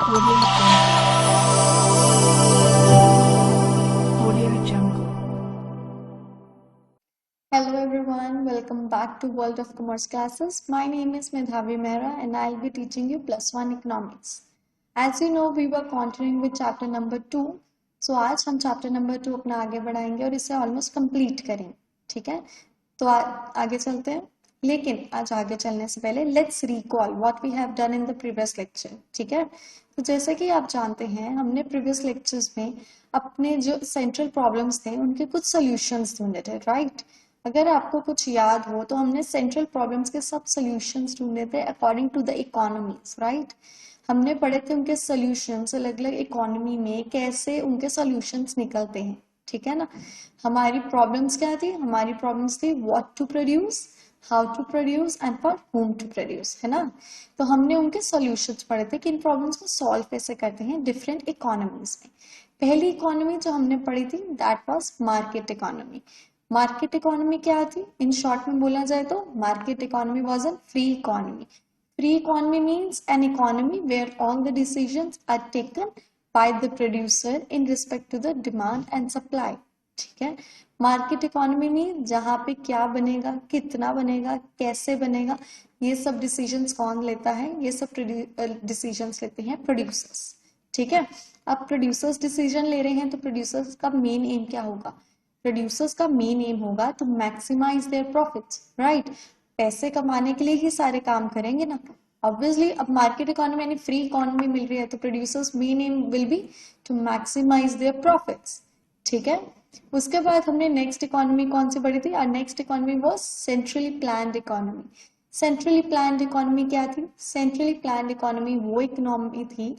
Audio Jungle. Audio Jungle. Hello everyone, welcome back to World of Commerce classes. My name is Medhavi Mehra and I'll be teaching you plus one economics. As you know, we were continuing with chapter number 2. So आज हम chapter number 2 अपना आगे बढ़ाएंगे और इसे almost complete करेंगे. ठीक है, तो आगे चलते हैं. लेकिन आज आगे चलने से पहले let's recall what we have done in the previous lecture. ठीक है, तो जैसे कि आप जानते हैं हमने प्रीवियस लेक्चर्स में अपने जो सेंट्रल प्रॉब्लम्स थे उनके कुछ सॉल्यूशंस ढूंढे थे, राइट? अगर आपको कुछ याद हो तो हमने सेंट्रल प्रॉब्लम्स के सब सॉल्यूशंस ढूंढे थे according to the economies, right? हमने पढ़े थे उनके सॉल्यूशंस अलग अलग इकोनॉमी में कैसे उनके सॉल्यूशंस निकलते हैं. ठीक है ना. हमारी प्रॉब्लम्स क्या थी? हमारी प्रॉब्लम्स थी what to produce, how to produce and for whom to produce, है ना. तो हमने उनके सॉल्यूशंस पढ़े थे कि इन प्रॉब्लम्स को सॉल्व कैसे करते हैं डिफरेंट इकोनॉमीज में. पहली इकोनॉमी जो हमने पढ़ी थी that was market economy. Market economy क्या थी? इन शॉर्ट में बोला जाए तो market economy was a free economy. Free economy means an economy where all the decisions are taken by the producer in respect to the demand and supply. ठीक है. Market economy में जहां पे क्या बनेगा, कितना बनेगा, कैसे बनेगा, ये सब डिसीजंस कौन लेता है? ये सब डिसीजंस लेते हैं प्रोड्यूसर्स. ठीक है. अब प्रोड्यूसर्स डिसीजन ले रहे हैं तो प्रोड्यूसर्स का मेन एम क्या होगा? प्रोड्यूसर्स का मेन एम होगा to maximise their profits, right? पैसे कमाने के लिए ही सारे काम करेंगे ना. ऑब्वियसली अब मार्केट इकोनॉमी यानी फ्री इकोनॉमी मिल रही है तो producers main aim will be to maximise their profits. ठीक है. उसके बाद हमने नेक्स्ट इकोनॉमी कौन सी पढ़ी थी? और next economy was centrally planned economy. Centrally planned economy क्या थी? सेंट्रली प्लान्ड इकोनॉमी वो इकोनॉमी थी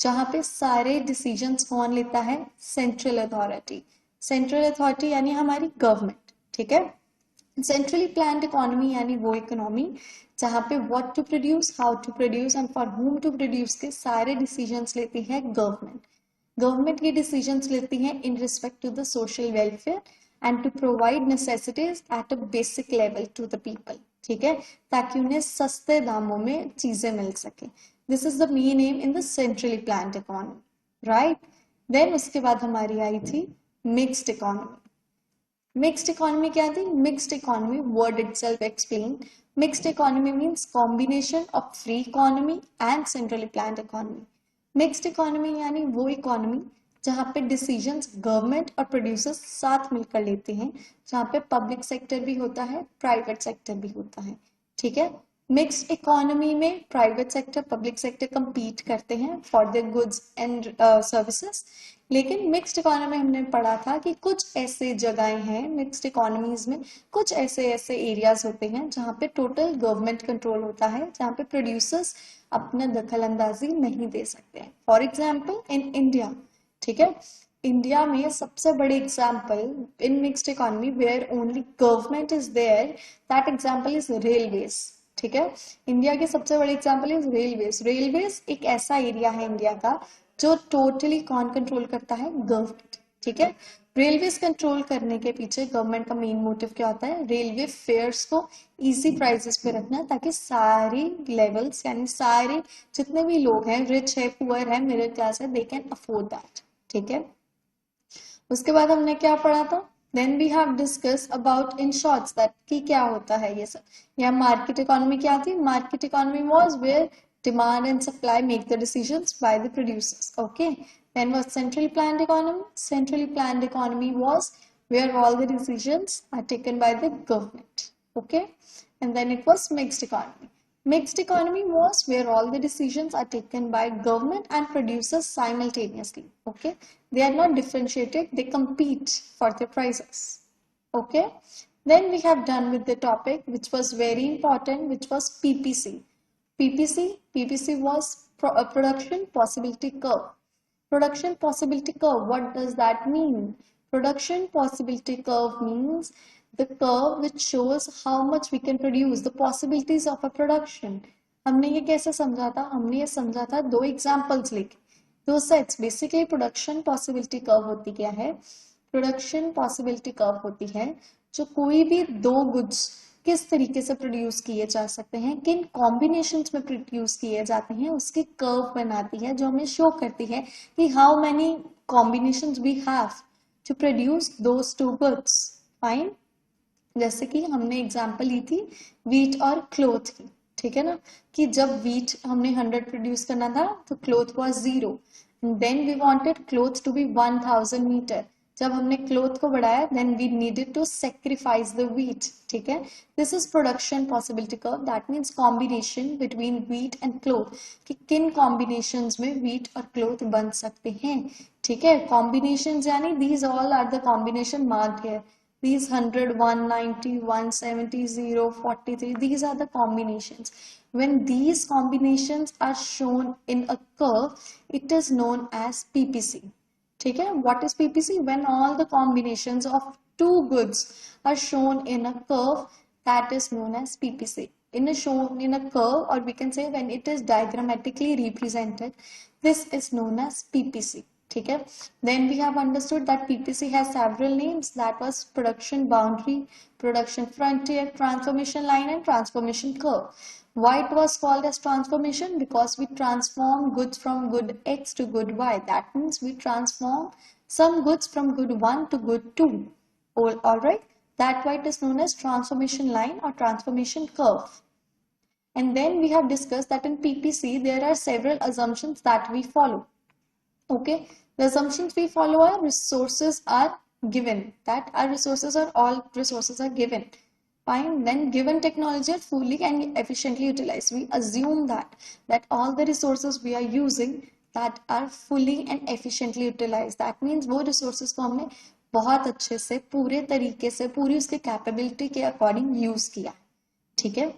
जहां पे सारे डिसीजंस कौन लेता है? Central authority. सेंट्रल अथॉरिटी यानी हमारी गवर्नमेंट. ठीक है. सेंट्रली प्लान्ड इकोनॉमी यानी वो इकोनॉमी जहां पे what to produce, how to produce and for whom to produce के सारे डिसीजंस लेती है गवर्नमेंट. गवर्नमेंट ये डिसीजंस लेती है in respect to the social welfare and to provide necessities at a basic level to the people. ठीक है, ताकि उन्हें सस्ते दामों में चीजें मिल सके. This is the main aim in the centrally planned economy, right? Then उसके बाद हमारी आई थी मिक्स्ड इकोनॉमी. Mixed economy क्या थी? Mixed economy word itself explain. Mixed economy means combination of free economy and centrally planned economy. Mixed economy यानी वो economy जहाँ पे decisions government और producers साथ मिलकर लेते हैं, जहाँ पे public sector भी होता है, private sector भी होता है. ठीक है. मिक्स्ड इकोनॉमी में private sector public sector compete करते हैं for the goods and services. लेकिन मिक्स्ड इकोनॉमी हमने पढ़ा था कि कुछ ऐसे जगहें हैं मिक्स्ड इकोनॉमीज में, कुछ ऐसे एरियाज होते हैं जहाँ पे टोटल गवर्नमेंट कंट्रोल होता है, जहाँ पे प्रोड्यूसर्स अपना दखल अंदाजी नहीं दे सकते हैं. For example in India. ठीक है. इंडिया में सबसे बड़े example in mixed economy where only government is there, that example is railways. ठीक है. इंडिया के सबसे बड़े एग्जाम्पल इज रेलवेज. रेलवेज एक ऐसा एरिया है इंडिया का जो टोटली कौन कंट्रोल करता है? गवर्नमेंट. ठीक है. रेलवेज कंट्रोल करने के पीछे गवर्नमेंट का मेन मोटिव क्या होता है? रेलवे फेयर्स को इजी प्राइसेस पे रखना ताकि सारी लेवल्स यानी सारे जितने भी लोग हैं, रिच है, पुअर है, मिडिल क्लास है, दे कैन अफोर्ड दैट. ठीक है. उसके बाद हमने क्या पढ़ा था? Then we have discussed about in shorts that कि क्या होता है ये सब. या मार्केट इकोनॉमी क्या थी? Market economy was where demand and supply make the decisions by the producers. Okay. Then was centrally planned economy. Centrally planned economy was where all the decisions are taken by the government. Okay. And then it was mixed economy. Mixed economy was where all the decisions are taken by government and producers simultaneously. Okay. They are not differentiated, they compete for their prices. Okay. Then we have done with the topic which was very important, which was PPC. PPC was a production possibility curve. Production possibility curve, what does that mean? Production possibility curve means the curve which shows how much we can produce, the possibilities of a production. हमने ये कैसे समझा था? हमने ये समझा था दो एग्जाम्पल्स लेके, दो sets. Basically production possibility curve होती क्या है? प्रोडक्शन पॉसिबिलिटी कर्व होती है जो कोई भी दो गुड्स किस तरीके से प्रोड्यूस किए जा सकते हैं, किन कॉम्बिनेशंस में प्रोड्यूस किए जाते हैं, उसकी कर्व बनाती है जो हमें शो करती है कि how many combinations we have to produce those two goods. Fine. जैसे कि हमने एग्जांपल ली थी वीट और क्लोथ की, ठीक है ना, कि जब वीट हमने 100 प्रोड्यूस करना था तो cloth was 0, then we wanted cloth to be 1000 metre. जब हमने क्लोथ को बढ़ाया then we needed to sacrifice the wheat, ठीक है। This is production possibility curve, that means combination between wheat and cloth, कि किन कॉम्बिनेशंस में वीट और क्लोथ बन सकते हैं, ठीक है। कॉम्बिनेशंस यानी these all are the combination marked here, these 100, 190, 170, 0, 43, these are the combinations. When these combinations are shown in a curve, it is known as PPC. ठीक है, what is PPC? When all the combinations of two goods are shown in a curve, that is known as PPC. Shown in a curve, or we can say when it is diagrammatically represented, this is known as PPC. ठीक है। Then we have understood that PPC has several names, that was production boundary, production frontier, transformation line and transformation curve. Why it was called as transformation? Because we transform goods from good X to good Y. That means we transform some goods from good 1 to good 2. All right. That why it is known as transformation line or transformation curve. And then we have discussed that in PPC there are several assumptions that we follow. Okay, the assumptions we follow are resources are given, that our resources are all resources are given. Fine. Then given technology are fully and efficiently utilized. We assume that all the resources we are using that are fully and efficiently utilized. That means वो resources को हमने बहुत अच्छे से पूरे तरीके से पूरी उसके कैपेबिलिटी के अकॉर्डिंग यूज किया, ठीक है।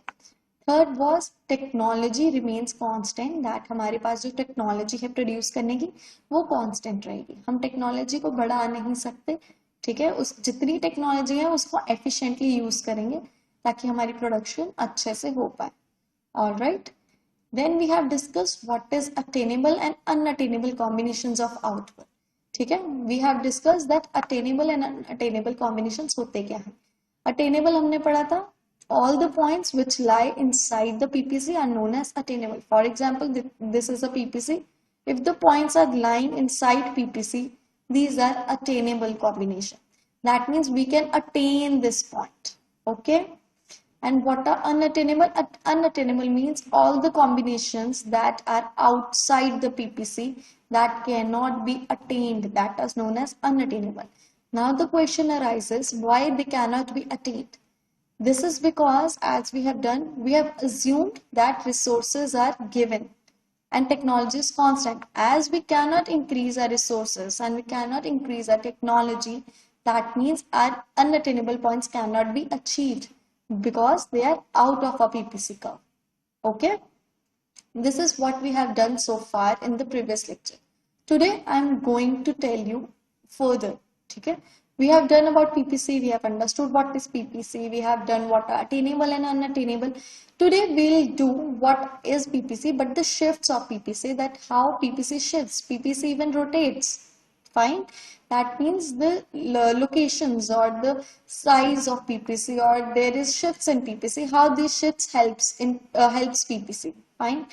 Third was technology remains constant, that हमारे पास जो टेक्नोलॉजी है प्रोड्यूस करने की वो कॉन्स्टेंट रहेगी, हम टेक्नोलॉजी को बढ़ा नहीं सकते, ठीक है। उस जितनी टेक्नोलॉजी है उसको एफिशिएंटली यूज करेंगे ताकि हमारी प्रोडक्शन अच्छे से हो पाए। Alright, then we have discussed what is attainable and unattainable combinations of output, ठीक है। We have discussed that attainable and unattainable combinations होते क्या है। अटेनेबल हमने पढ़ा था, all the points which lie inside the PPC are known as attainable. For example, this is a PPC. If the points are lying inside PPC, these are attainable combination. That means we can attain this point. Okay. And what are unattainable? Unattainable means all the combinations that are outside the PPC that cannot be attained. That is known as unattainable. Now the question arises, why they cannot be attained? This is because, as we have done, we have assumed that resources are given and technology is constant. As we cannot increase our resources and we cannot increase our technology, that means our unattainable points cannot be achieved because they are out of our PPC curve. Okay? This is what we have done so far in the previous lecture. Today, I am going to tell you further. Okay? We have done about PPC, we have understood what is PPC, we have done what are attainable and unattainable. Today we'll do what is PPC, but the shifts of PPC, that how PPC shifts, PPC even rotates. Fine. That means the locations or the size of PPC, or there is shifts in PPC, how these shifts helps PPC. Fine.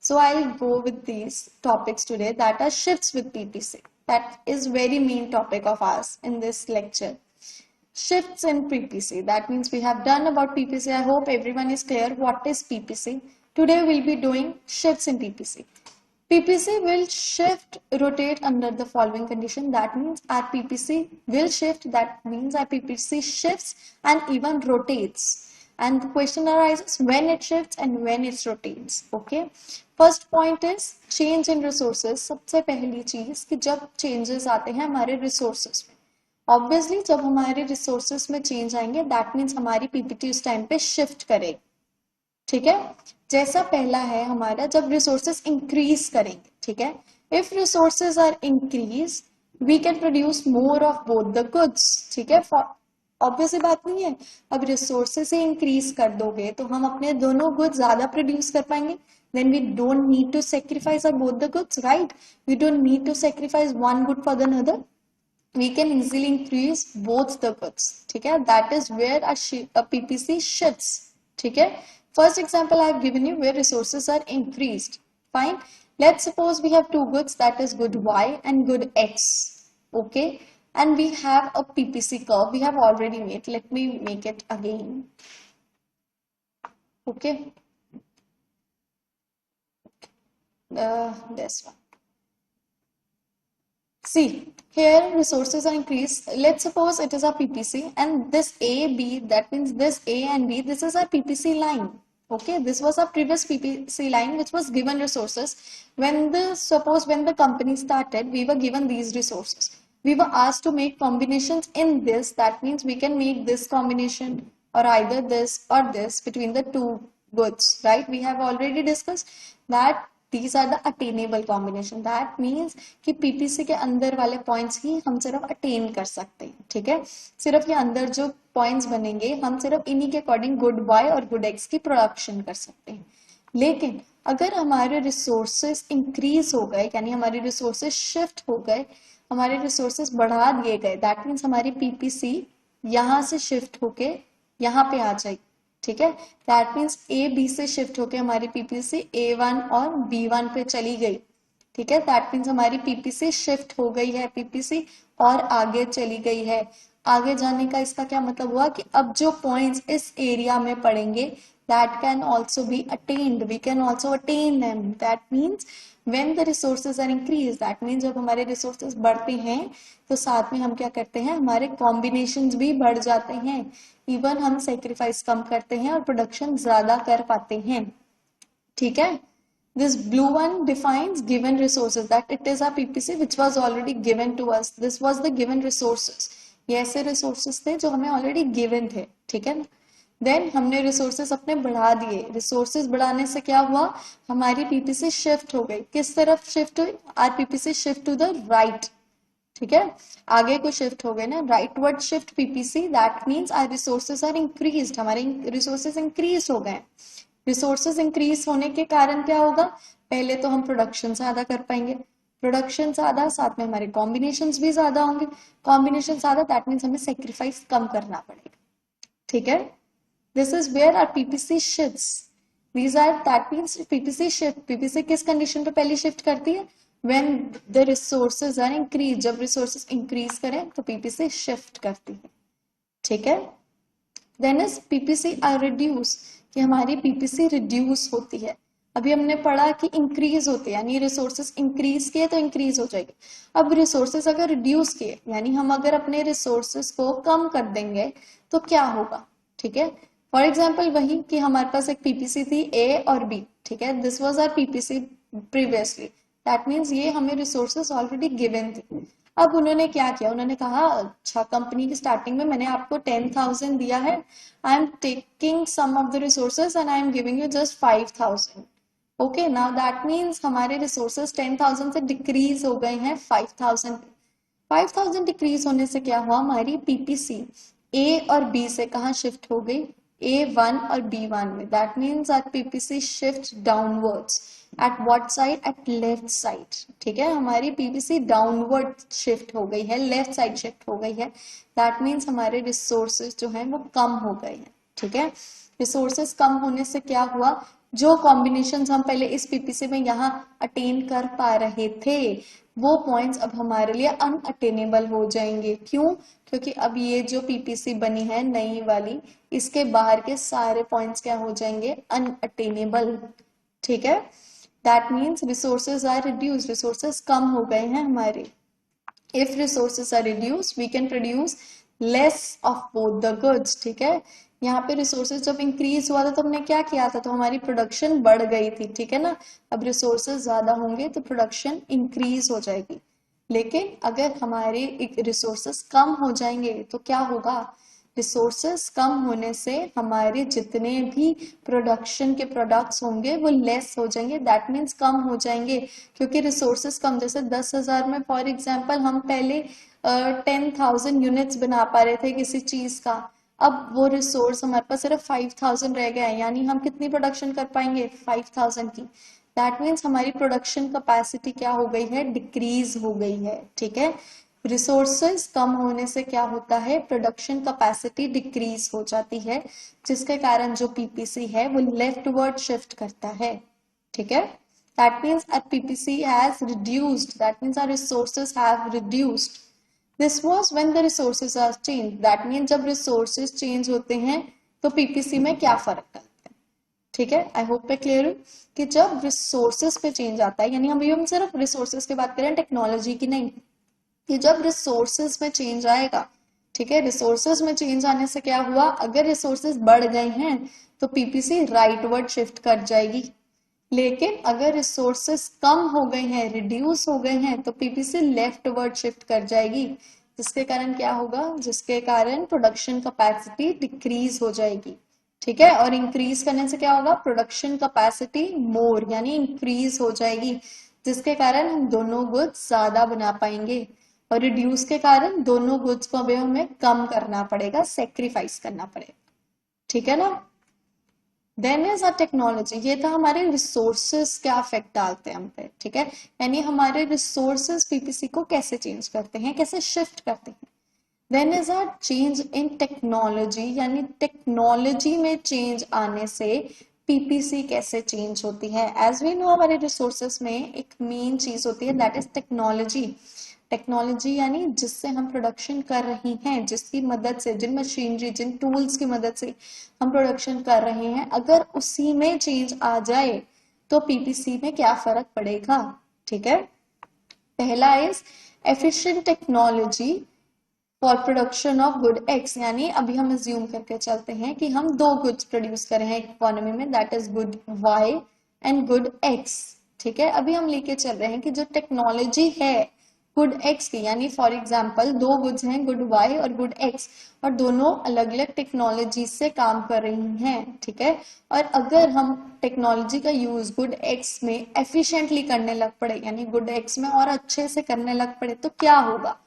So I'll go with these topics today that are shifts with PPC. That is very main topic of ours in this lecture. Shifts in PPC. That means we have done about PPC. I hope everyone is clear what is PPC. Today we'll be doing shifts in PPC. PPC will shift, rotate under the following condition. That means our PPC will shift. That means our PPC shifts and even rotates. And the question arises when it shifts and when it rotates. Okay. First point is change in resources. सबसे पहली चीज कि जब changes आते हैं हमारे resources में, obviously जब हमारे resources में change आएंगे that means हमारी PPT उस time पे shift करेगी, ठीक है। जैसा पहला है हमारा जब resources increase करेंगे, ठीक है। If resources are increased, we can produce more of both the goods, ठीक है। ऑब्वियसली बात नहीं है, अब रिसोर्सेस से इंक्रीज कर दोगे तो हम अपने दोनों गुड्स ज्यादा प्रोड्यूस कर पाएंगे, then we don't need to sacrifice both the goods, right. We don't need to sacrifice one good for the other, we can easily increase both the goods. ठीक है, that is where a PPC shifts. ठीक है, first example I have given you where resources are increased. Fine, let's suppose we have two goods, that is good Y and good X. Okay, and we have a PPC curve we have already made. Let me make it again. Okay, this one. See, here resources are increased. Let's suppose it is our PPC and this A, B, that means this A and B, this is our PPC line. Okay, this was our previous PPC line which was given resources. Suppose when the company started, we were given these resources. We were asked to make combinations in this. That means we can make this combination or either this or this between the two goods, right? We have already discussed that these are the attainable combination. That means कि PPC के अंदर वाले points ही हम सिर्फ attain कर सकते हैं. ठीक है, सिर्फ ये अंदर जो points बनेंगे हम सिर्फ इन्हीं के according good Y और good X की production कर सकते हैं. लेकिन अगर हमारे resources increase हो गए, यानी हमारे resources shift हो गए, हमारे resources बढ़ा दिए गए, that means हमारी PPC यहाँ से shift होके यहाँ पे आ जाएगी. ठीक है, दैट मीन्स ए बी से शिफ्ट होके हमारी पीपीसी A1 और B1 पे चली गई. ठीक है, दैट मीन्स हमारी पीपीसी शिफ्ट हो गई है, पीपीसी और आगे चली गई है. आगे जाने का इसका क्या मतलब हुआ कि अब जो पॉइंट्स इस एरिया में पड़ेंगे that can also be attained, we can also attain them. That means when the resources are increased, that means जब हमारे resources बढ़ते हैं तो साथ में हम क्या करते हैं, हमारे combinations भी बढ़ जाते हैं. इवन हम sacrifice कम करते हैं और production ज्यादा कर पाते हैं. ठीक है, this blue one defines given resources, that it is a PPC which was already given to us. This was the given resources. ये ऐसे resources थे जो हमें already given थे. ठीक है, देन हमने रिसोर्सेस अपने बढ़ा दिए. रिसोर्सेस बढ़ाने से क्या हुआ, हमारी पीपीसी शिफ्ट हो गई. किस तरफ शिफ्ट हुई, our PPC shift to the right. ठीक है, आगे को शिफ्ट हो गए ना, rightward shift PPC. That means our resources are increased, हमारे रिसोर्सेस इंक्रीज हो गए. रिसोर्सेस इंक्रीज होने के कारण क्या होगा, पहले तो हम प्रोडक्शन ज्यादा कर पाएंगे. प्रोडक्शन ज्यादा, साथ में हमारे कॉम्बिनेशंस भी ज्यादा होंगे. कॉम्बिनेशन ज्यादा, दैट मीन्स हमें सेक्रीफाइस कम करना पड़ेगा. ठीक है, this is where our PPC shifts. These are, that means PPC shift. PPC किस condition पे पहले shift करती है, when the resources are increased. जब resources increase करें तो PPC shift करती है. ठीक है, then is PPC are reduce, कि हमारी PPC reduce होती है. अभी हमने पढ़ा कि increase होते हैं, यानी resources increase किए तो increase हो जाएगी. अब resources अगर reduce किए, यानी हम अगर अपने resources को कम कर देंगे तो क्या होगा. ठीक है, फॉर एग्जाम्पल वही कि हमारे पास एक पीपीसी थी ए और बी. ठीक है, this was our PPC previously. That means ये हमें रिसोर्सेस ऑलरेडी गिवन थी. अब उन्होंने क्या किया, उन्होंने कहा अच्छा कंपनी की स्टार्टिंग में मैंने आपको 10,000 दिया है, I am taking some of the resources and I am giving you just 5,000. Okay, now that means हमारे रिसोर्सेस 10,000 से डिक्रीज हो गए हैं 5,000. 5,000 डिक्रीज होने से क्या हुआ, हमारी पीपीसी ए और बी से कहाँ शिफ्ट हो गई, A1 और B1 में. That means our PPC shift downwards. At what side, at left side. ठीक है, हमारी पीपीसी डाउनवर्ड शिफ्ट हो गई है, लेफ्ट साइड शिफ्ट हो गई है. दैट मीन्स हमारे रिसोर्सेज जो हैं वो कम हो गए हैं. ठीक है, रिसोर्सेज कम होने से क्या हुआ, जो कॉम्बिनेशंस हम पहले इस पीपीसी में यहाँ अटेन कर पा रहे थे वो पॉइंट्स अब हमारे लिए अनअटेनेबल हो जाएंगे. क्यों, क्योंकि अब ये जो पीपीसी बनी है नई वाली, इसके बाहर के सारे पॉइंट्स क्या हो जाएंगे, अनअटेनेबल. ठीक है, that means resources are reduce, resources कम हो गए हैं हमारे. If resources are reduce we can produce less of both the goods. ठीक है, यहाँ पे रिसोर्सेज जब इंक्रीज हुआ था तो हमने क्या किया था, तो हमारी प्रोडक्शन बढ़ गई थी. ठीक है ना, अब रिसोर्सेज ज्यादा होंगे तो प्रोडक्शन इंक्रीज हो जाएगी. लेकिन अगर हमारे रिसोर्सेज कम हो जाएंगे तो क्या होगा, रिसोर्सेज कम होने से हमारे जितने भी प्रोडक्शन के प्रोडक्ट्स होंगे वो लेस हो जाएंगे. दैट मीन्स कम हो जाएंगे, क्योंकि रिसोर्सेज कम, जैसे 10,000 में फॉर एग्जांपल हम पहले 10,000 यूनिट्स बना पा रहे थे किसी चीज का. अब वो रिसोर्स हमारे पास सिर्फ 5,000 रह गया है, यानी हम कितनी प्रोडक्शन कर पाएंगे, 5,000 की. दैट मीन्स हमारी प्रोडक्शन कैपेसिटी क्या हो गई है, डिक्रीज हो गई है. ठीक है, रिसोर्सेज कम होने से क्या होता है, प्रोडक्शन कैपेसिटी डिक्रीज हो जाती है, जिसके कारण जो पीपीसी है वो लेफ्टवर्ड शिफ्ट करता है। ठीक है, that means our PPC has reduced, that means our resources have reduced. This was when the resources are changed, that means जब resources change होते हैं तो पीपीसी में क्या फर्क आता है। ठीक है, आई होप मैं क्लियर हूँ कि जब रिसोर्सेज पे चेंज आता है, यानी हम सिर्फ रिसोर्सेज की बात करें, टेक्नोलॉजी की नहीं, कि जब रिसोर्सेज में चेंज आएगा, ठीक है, रिसोर्सेज में चेंज आने से क्या हुआ, अगर रिसोर्सेज बढ़ गए हैं तो पीपीसी राइटवर्ड शिफ्ट कर जाएगी, लेकिन अगर रिसोर्सेज कम हो गए हैं, रिड्यूस हो गए हैं, तो पीपीसी लेफ्टवर्ड शिफ्ट कर जाएगी, जिसके कारण क्या होगा, जिसके कारण प्रोडक्शन कैपेसिटी डिक्रीज हो जाएगी। ठीक है, और इंक्रीज करने से क्या होगा, प्रोडक्शन कैपेसिटी मोर यानी इंक्रीज हो जाएगी, जिसके कारण हम दोनों गुड्स ज्यादा बना पाएंगे, और रिड्यूस के कारण दोनों गुड्स को हमें कम करना पड़ेगा, सेक्रीफाइस करना पड़ेगा। ठीक है ना। देन इज अ टेक्नोलॉजी, ये था हमारे रिसोर्सेस क्या इफेक्ट डालते हैं हम पे। ठीक है, यानी हमारे रिसोर्सेस पीपीसी को कैसे चेंज करते हैं, कैसे शिफ्ट करते हैं। Then is a change in technology, यानी टेक्नोलॉजी में चेंज आने से पीपीसी कैसे चेंज होती है। एज वी नो हमारे रिसोर्सेस में एक मेन चीज होती है, दैट इज टेक्नोलॉजी। टेक्नोलॉजी यानी जिससे हम प्रोडक्शन कर रही हैं, जिसकी मदद से, जिन मशीनरी, जिन टूल्स की मदद से हम प्रोडक्शन कर रहे हैं, अगर उसी में चेंज आ जाए तो पीपीसी में क्या फर्क पड़ेगा। ठीक है, पहला is efficient technology for production of good x, यानी अभी हम अज्यूम करके चलते हैं कि हम दो गुड्स प्रोड्यूस कर रहे हैं इकोनॉमी में, that is good Y and good X. ठीक है, अभी हम लेके चल रहे हैं कि जो टेक्नोलॉजी है गुड एक्स की, यानी फॉर एग्जाम्पल दो गुड्स हैं गुड वाई और गुड एक्स, और दोनों अलग अलग टेक्नोलॉजी से काम कर रही हैं। ठीक है, और अगर हम टेक्नोलॉजी का यूज गुड एक्स में एफिशिएंटली करने लग पड़े, यानी गुड एक्स में और अच्छे से करने लग पड़े, तो क्या होगा।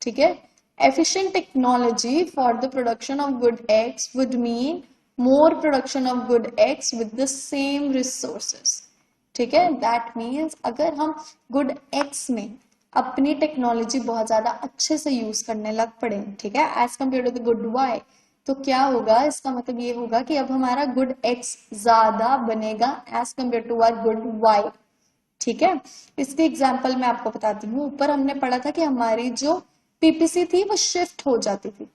ठीक है, efficient technology for the production of good eggs would mean more production of good eggs with the same resources. ठीक है, that means अगर हम good eggs में अपनी टेक्नोलॉजी बहुत ज्यादा अच्छे से यूज करने लग पड़े, ठीक है, as compare to the good Y, तो क्या होगा, इसका मतलब ये होगा कि अब हमारा गुड एक्स ज्यादा बनेगा as compare to our good Y. ठीक है, इसके एग्जाम्पल मैं आपको बताती हूँ। ऊपर हमने पढ़ा था कि हमारी जो पीपीसी थी वो शिफ्ट हो जाती थी।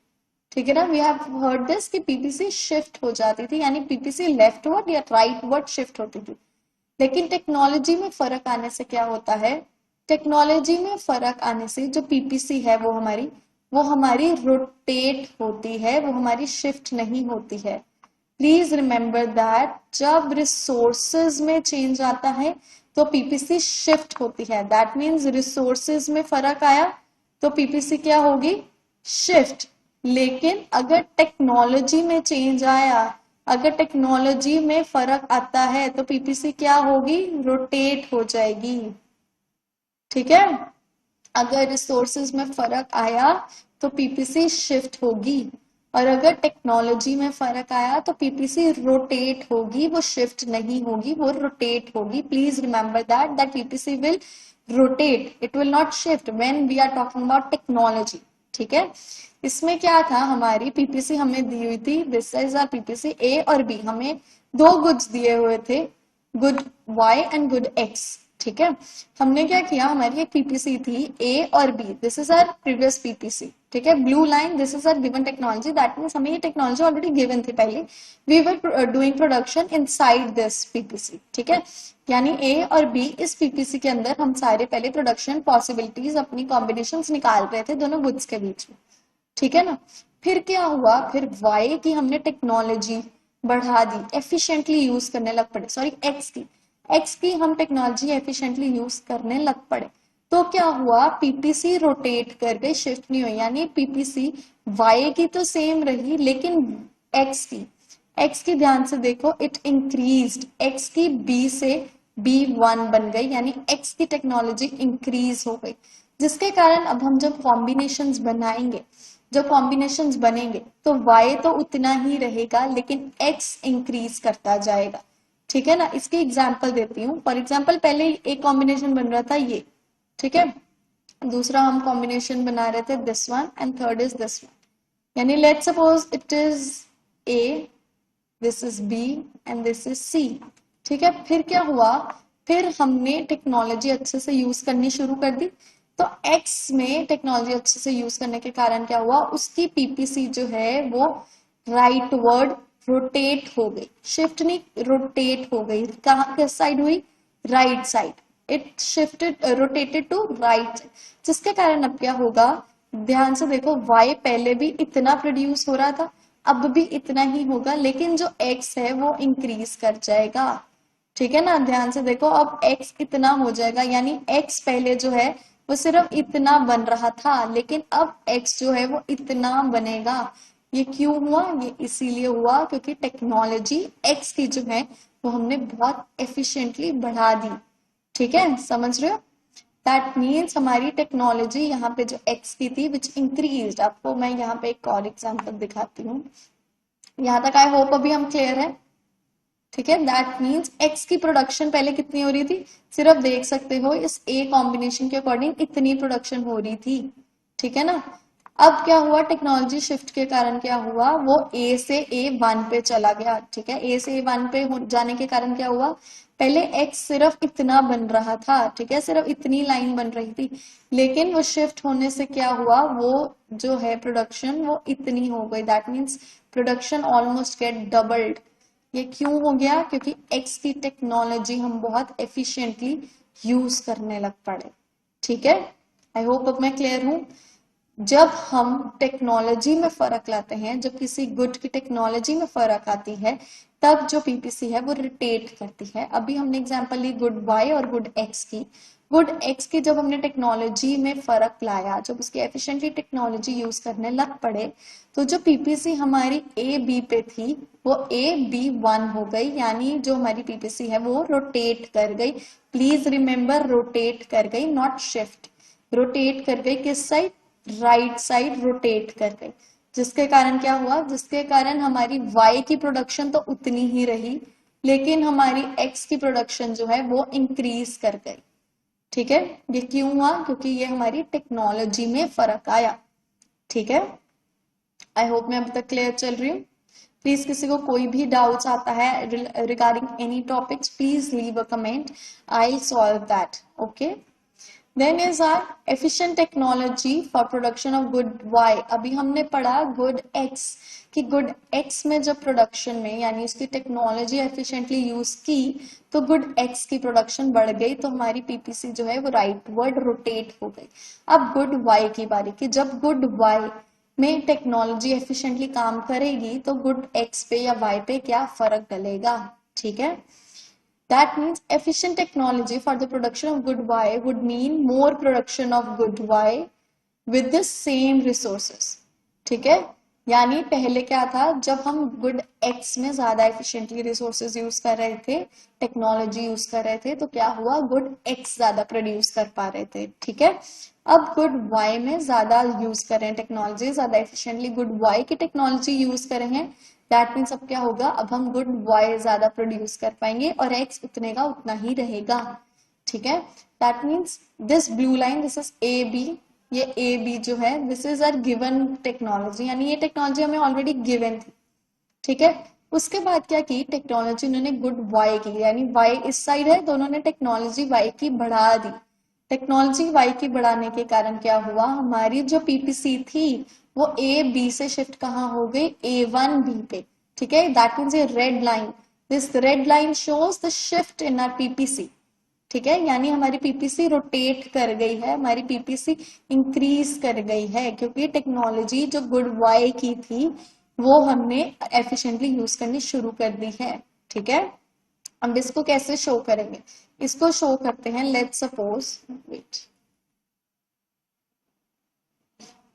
ठीक है ना, वी हैव हर्ड दिस कि पीपीसी शिफ्ट हो जाती थी, यानी पीपीसी लेफ्टवर्ड या राइटवर्ड शिफ्ट होती थी। लेकिन टेक्नोलॉजी में फर्क आने से क्या होता है, टेक्नोलॉजी में फर्क आने से जो पीपीसी है वो हमारी रोटेट होती है, वो हमारी शिफ्ट नहीं होती है। प्लीज रिमेंबर दैट जब रिसोर्सेज में चेंज आता है तो पीपीसी शिफ्ट होती है, दैट मीन्स रिसोर्सेज में फर्क आया तो पीपीसी क्या होगी, शिफ्ट। लेकिन अगर टेक्नोलॉजी में चेंज आया, अगर टेक्नोलॉजी में फर्क आता है तो पीपीसी क्या होगी, रोटेट हो जाएगी। ठीक है, अगर रिसोर्सेज में फर्क आया तो पीपीसी शिफ्ट होगी, और अगर टेक्नोलॉजी में फर्क आया तो पीपीसी रोटेट होगी, वो शिफ्ट नहीं होगी, वो रोटेट होगी। Please remember that PPC will rotate, it will not shift when we are talking about technology. ठीक है, इसमें क्या था, हमारी पीपीसी हमें दी हुई थी, this is our PPC A और बी, हमें दो गुड्स दिए हुए थे, good Y and good X. ठीक है, हमने क्या किया, हमारी एक पीपीसी थी ए और B, this is our previous PPC. ठीक है, blue line this is our given technology, that means हमें ये टेक्नोलॉजी ऑलरेडी गिवन थी पहले, we were doing production inside this PPC. ठीक है, यानी ए और बी इस पीपीसी के अंदर हम सारे पहले प्रोडक्शन पॉसिबिलिटीज अपनी कॉम्बिनेशंस निकाल रहे थे दोनों गुड्स के बीच में। ठीक है ना, फिर क्या हुआ, फिर वाई की हमने टेक्नोलॉजी बढ़ा दी, एफिशिएंटली यूज करने लग पड़े, सॉरी एक्स की हम टेक्नोलॉजी एफिशिएंटली यूज करने लग पड़े, तो क्या हुआ, पीपीसी रोटेट कर गई, शिफ्ट नहीं हुई, यानी पीपीसी वाई की तो सेम रही, लेकिन एक्स की ध्यान से देखो, इट इंक्रीज्ड, एक्स की बी से B1 बन गई, यानी एक्स की टेक्नोलॉजी इंक्रीज हो गई, जिसके कारण अब हम जब कॉम्बिनेशंस बनाएंगे, जब कॉम्बिनेशंस बनेंगे तो y तो उतना ही रहेगा, लेकिन x इंक्रीज करता जाएगा। ठीक है ना, इसकी एग्जांपल देती हूँ। फॉर एग्जांपल पहले एक कॉम्बिनेशन बन रहा था ये, ठीक है, दूसरा हम कॉम्बिनेशन बना रहे थे this one and third is this one, यानी let's suppose it is A, this is B and this is C. ठीक है, फिर क्या हुआ, फिर हमने टेक्नोलॉजी अच्छे से यूज करनी शुरू कर दी। तो एक्स में टेक्नोलॉजी अच्छे से यूज करने के कारण क्या हुआ, उसकी पीपीसी जो है वो राइट वर्ड रोटेट हो गई, शिफ्ट नहीं रोटेट हो गई। कहाँ किस साइड हुई, right side, it shifted rotated to right side, जिसके कारण अब क्या होगा, ध्यान से देखो, y पहले भी इतना प्रोड्यूस हो रहा था, अब भी इतना ही होगा, लेकिन जो x है वो इंक्रीज कर जाएगा। ठीक है ना, ध्यान से देखो, अब x इतना हो जाएगा, यानी x पहले जो है वो सिर्फ इतना बन रहा था, लेकिन अब x जो है वो इतना बनेगा। ये क्यों हुआ, ये इसीलिए हुआ क्योंकि टेक्नोलॉजी x की जो है वो हमने बहुत एफिशिएंटली बढ़ा दी। ठीक है, समझ रहे हो, दैट मीन्स हमारी टेक्नोलॉजी यहाँ पे जो x की थी विच इंक्रीज। आपको मैं यहाँ पे एक और एग्जांपल दिखाती हूँ, यहाँ तक आई होप अभी हम क्लियर है। ठीक है, दैट मीन्स x की प्रोडक्शन पहले कितनी हो रही थी, सिर्फ देख सकते हो इस a कॉम्बिनेशन के अकॉर्डिंग इतनी प्रोडक्शन हो रही थी। ठीक है ना, अब क्या हुआ, टेक्नोलॉजी शिफ्ट के कारण क्या हुआ, वो a से A1 पे चला गया। ठीक है, a से A1 पे जाने के कारण क्या हुआ, पहले x सिर्फ इतना बन रहा था, ठीक है, सिर्फ इतनी लाइन बन रही थी, लेकिन वो शिफ्ट होने से क्या हुआ, वो जो है प्रोडक्शन वो इतनी हो गई। That means production almost get doubled. ये क्यों हो गया, क्योंकि x की टेक्नोलॉजी हम बहुत एफिशिएंटली यूज करने लग पड़े। ठीक है, आई होप अब मैं क्लियर हूं। जब हम टेक्नोलॉजी में फर्क लाते हैं, जब किसी गुड की टेक्नोलॉजी में फर्क आती है, तब जो पीपीसी है वो रोटेट करती है। अभी हमने एग्जांपल ली गुड वाई और गुड एक्स की। गुड एक्स की जब हमने टेक्नोलॉजी में फर्क लाया, जब उसकी एफिशिएंटली टेक्नोलॉजी यूज करने लग पड़े, तो जो पीपीसी हमारी ए बी पे थी वो AB1 हो गई, यानी जो हमारी पीपीसी है वो रोटेट कर गई। प्लीज रिमेंबर, रोटेट कर गई, नॉट शिफ्ट। रोटेट कर गई किस साइड, राइट साइड रोटेट कर गई, जिसके कारण क्या हुआ, जिसके कारण हमारी y की प्रोडक्शन तो उतनी ही रही, लेकिन हमारी x की प्रोडक्शन जो है वो इंक्रीज कर गई। ठीक है, ये क्यों हुआ, क्योंकि ये हमारी टेक्नोलॉजी में फर्क आया। ठीक है, आई होप मैं अभी तक क्लियर चल रही हूँ। प्लीज किसी को कोई भी डाउट्स आता है regarding any topics, please leave a comment, I solve that. Okay, then is our efficient technology for production of good Y. अभी हमने पढ़ा गुड एक्स कि गुड एक्स में जब प्रोडक्शन में यानी उसकी टेक्नोलॉजी एफिशिएंटली यूज की तो गुड एक्स की प्रोडक्शन बढ़ गई, तो हमारी पीपीसी जो है वो राइट वर्ड रोटेट हो गई। अब गुड वाई की बारी की, जब गुड वाई में टेक्नोलॉजी एफिशिएंटली काम करेगी तो गुड एक्स पे या वाई पे क्या फर्क डलेगा। ठीक है, that means efficient technology for the production of good Y would mean more production of good Y with the same resources। ठीक है, यानी पहले क्या था, जब हम गुड X में ज्यादा एफिशिएंटली रिसोर्सेज यूज कर रहे थे, टेक्नोलॉजी यूज कर रहे थे, तो क्या हुआ, गुड X ज्यादा प्रोड्यूस कर पा रहे थे। ठीक है, अब गुड Y में ज्यादा यूज कर रहे हैं टेक्नोलॉजी, ज्यादा एफिशिएंटली गुड Y की टेक्नोलॉजी यूज कर रहे हैं। दैट मीन्स अब क्या होगा, अब हम गुड वाई ज्यादा प्रोड्यूस कर पाएंगे और एक्स उतने का उतना ही रहेगा। ठीक है, that means this blue line, this is a b, ये ए बी जो है this is our given technology, यानी ये टेक्नोलॉजी हमें ऑलरेडी गिवन थी। ठीक है, उसके बाद क्या की टेक्नोलॉजी उन्होंने गुड वाई की, यानी वाई इस साइड है तो उन्होंने टेक्नोलॉजी वाई की बढ़ा दी। टेक्नोलॉजी वाई की बढ़ाने के कारण क्या हुआ, हमारी जो पीपीसी थी वो ए बी से शिफ्ट कहाँ हो गई, A1 बी पे। ठीक है, दैट मीन्स ये red line, this red line shows the shift in are PPC. ठीक है, यानी हमारी पीपीसी रोटेट कर गई है, हमारी पीपीसी इंक्रीज कर गई है, क्योंकि टेक्नोलॉजी जो गुड वाई की थी वो हमने एफिशिएंटली यूज करनी शुरू कर दी है। ठीक है, अब इसको कैसे शो करेंगे, इसको शो करते हैं, लेट्स सपोज, वेट,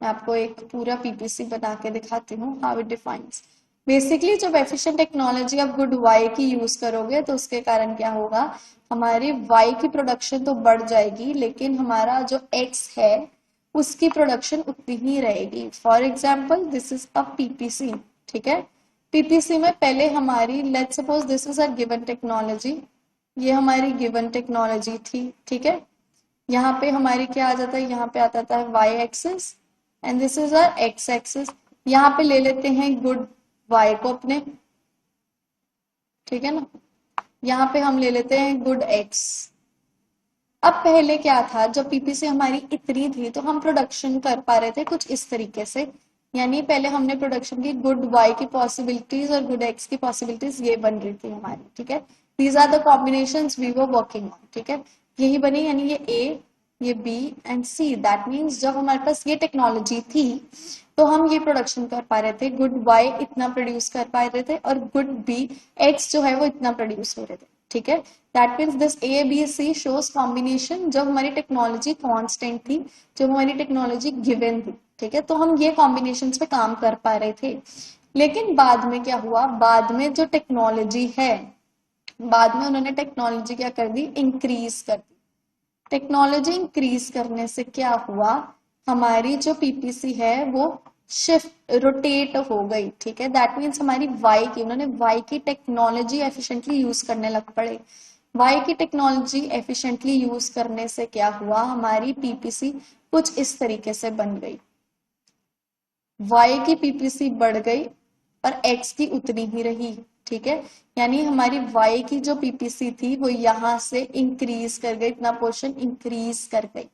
मैं आपको एक पूरा पीपीसी बना के दिखाती हूँ हाउ इट डिफाइंस। बेसिकली जब एफिशिएंट टेक्नोलॉजी आप गुड वाई की यूज करोगे तो उसके कारण क्या होगा, हमारी वाई की प्रोडक्शन तो बढ़ जाएगी, लेकिन हमारा जो एक्स है उसकी प्रोडक्शन उतनी ही रहेगी। For example this is a PPC. ठीक है, पीपीसी में पहले हमारी let's suppose this is a given technology, ये हमारी गिवन टेक्नोलॉजी थी। ठीक है, यहाँ पे हमारी क्या आ जाता है, यहाँ पे आ जाता है y axis and this is our x axis. यहाँ पे ले लेते हैं गुड y को अपने, ठीक है ना, यहाँ पे हम ले लेते हैं गुड x। अब पहले क्या था, जब पीपीसी हमारी इतनी थी तो हम प्रोडक्शन कर पा रहे थे कुछ इस तरीके से, यानी पहले हमने प्रोडक्शन की गुड वाई की पॉसिबिलिटीज और गुड एक्स की पॉसिबिलिटीज ये बन रही थी हमारी, ठीक है। These are the combinations we were working on, ठीक है, यही बनी, यानी ये ए, ये B and C. That means जब हमारे पास ये टेक्नोलॉजी थी तो हम ये प्रोडक्शन कर पा रहे थे, गुड वाई इतना प्रोड्यूस कर पा रहे थे और गुड बी एक्स जो है वो इतना प्रोड्यूस हो रहे थे, ठीक है। That means this A B C shows combination जब हमारी टेक्नोलॉजी कांस्टेंट थी, जब हमारी टेक्नोलॉजी गिवन थी, ठीक है, तो हम ये कॉम्बिनेशन पे काम कर पा रहे थे। लेकिन बाद में क्या हुआ, बाद में जो टेक्नोलॉजी है, बाद में उन्होंने टेक्नोलॉजी क्या कर दी, इंक्रीज कर दी। टेक्नोलॉजी इंक्रीज करने से क्या हुआ, हमारी जो पीपीसी है वो शिफ्ट रोटेट हो गई, ठीक है। दैट मीन्स हमारी वाई की, उन्होंने वाई की टेक्नोलॉजी एफिशिएंटली यूज करने लग पड़े। वाई की टेक्नोलॉजी एफिशिएंटली यूज करने से क्या हुआ, हमारी पीपीसी कुछ इस तरीके से बन गई। वाई की पीपीसी बढ़ गई और एक्स की उतनी ही रही, ठीक है। यानी हमारी वाई की जो पीपीसी थी वो यहां से इंक्रीज कर गई, इतना पोर्शन इंक्रीज कर गई,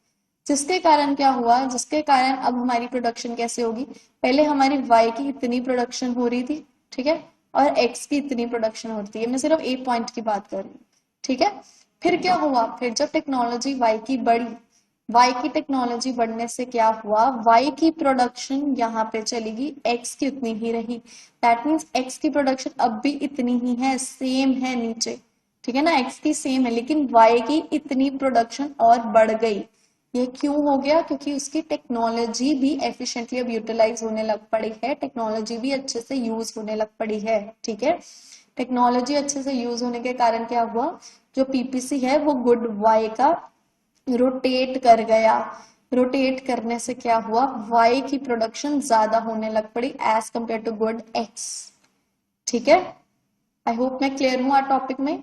जिसके कारण क्या हुआ, जिसके कारण अब हमारी प्रोडक्शन कैसे होगी, पहले हमारी वाई की इतनी प्रोडक्शन हो रही थी, ठीक है, और एक्स की इतनी प्रोडक्शन होती है, मैं सिर्फ ए पॉइंट की बात कर रही हूँ, ठीक है। फिर क्या हुआ, फिर जब टेक्नोलॉजी वाई की बढ़ी, वाई की टेक्नोलॉजी बढ़ने से क्या हुआ, वाई की प्रोडक्शन यहाँ पे चलेगी, एक्स की उतनी ही रही। दैट मीन्स एक्स की प्रोडक्शन अब भी इतनी ही है, सेम है नीचे, ठीक है ना, एक्स की सेम है, लेकिन वाई की इतनी प्रोडक्शन और बढ़ गई। ये क्यों हो गया, क्योंकि उसकी टेक्नोलॉजी भी एफिशिएंटली अब यूटिलाइज होने लग पड़ी है, टेक्नोलॉजी भी अच्छे से यूज होने लग पड़ी है, ठीक है। टेक्नोलॉजी अच्छे से यूज होने के कारण क्या हुआ, जो पीपीसी है वो गुड वाई का रोटेट कर गया। रोटेट करने से क्या हुआ, वाई की प्रोडक्शन ज्यादा होने लग पड़ी as compared to good X, ठीक है। आई होप मैं क्लियर हूं आज टॉपिक में।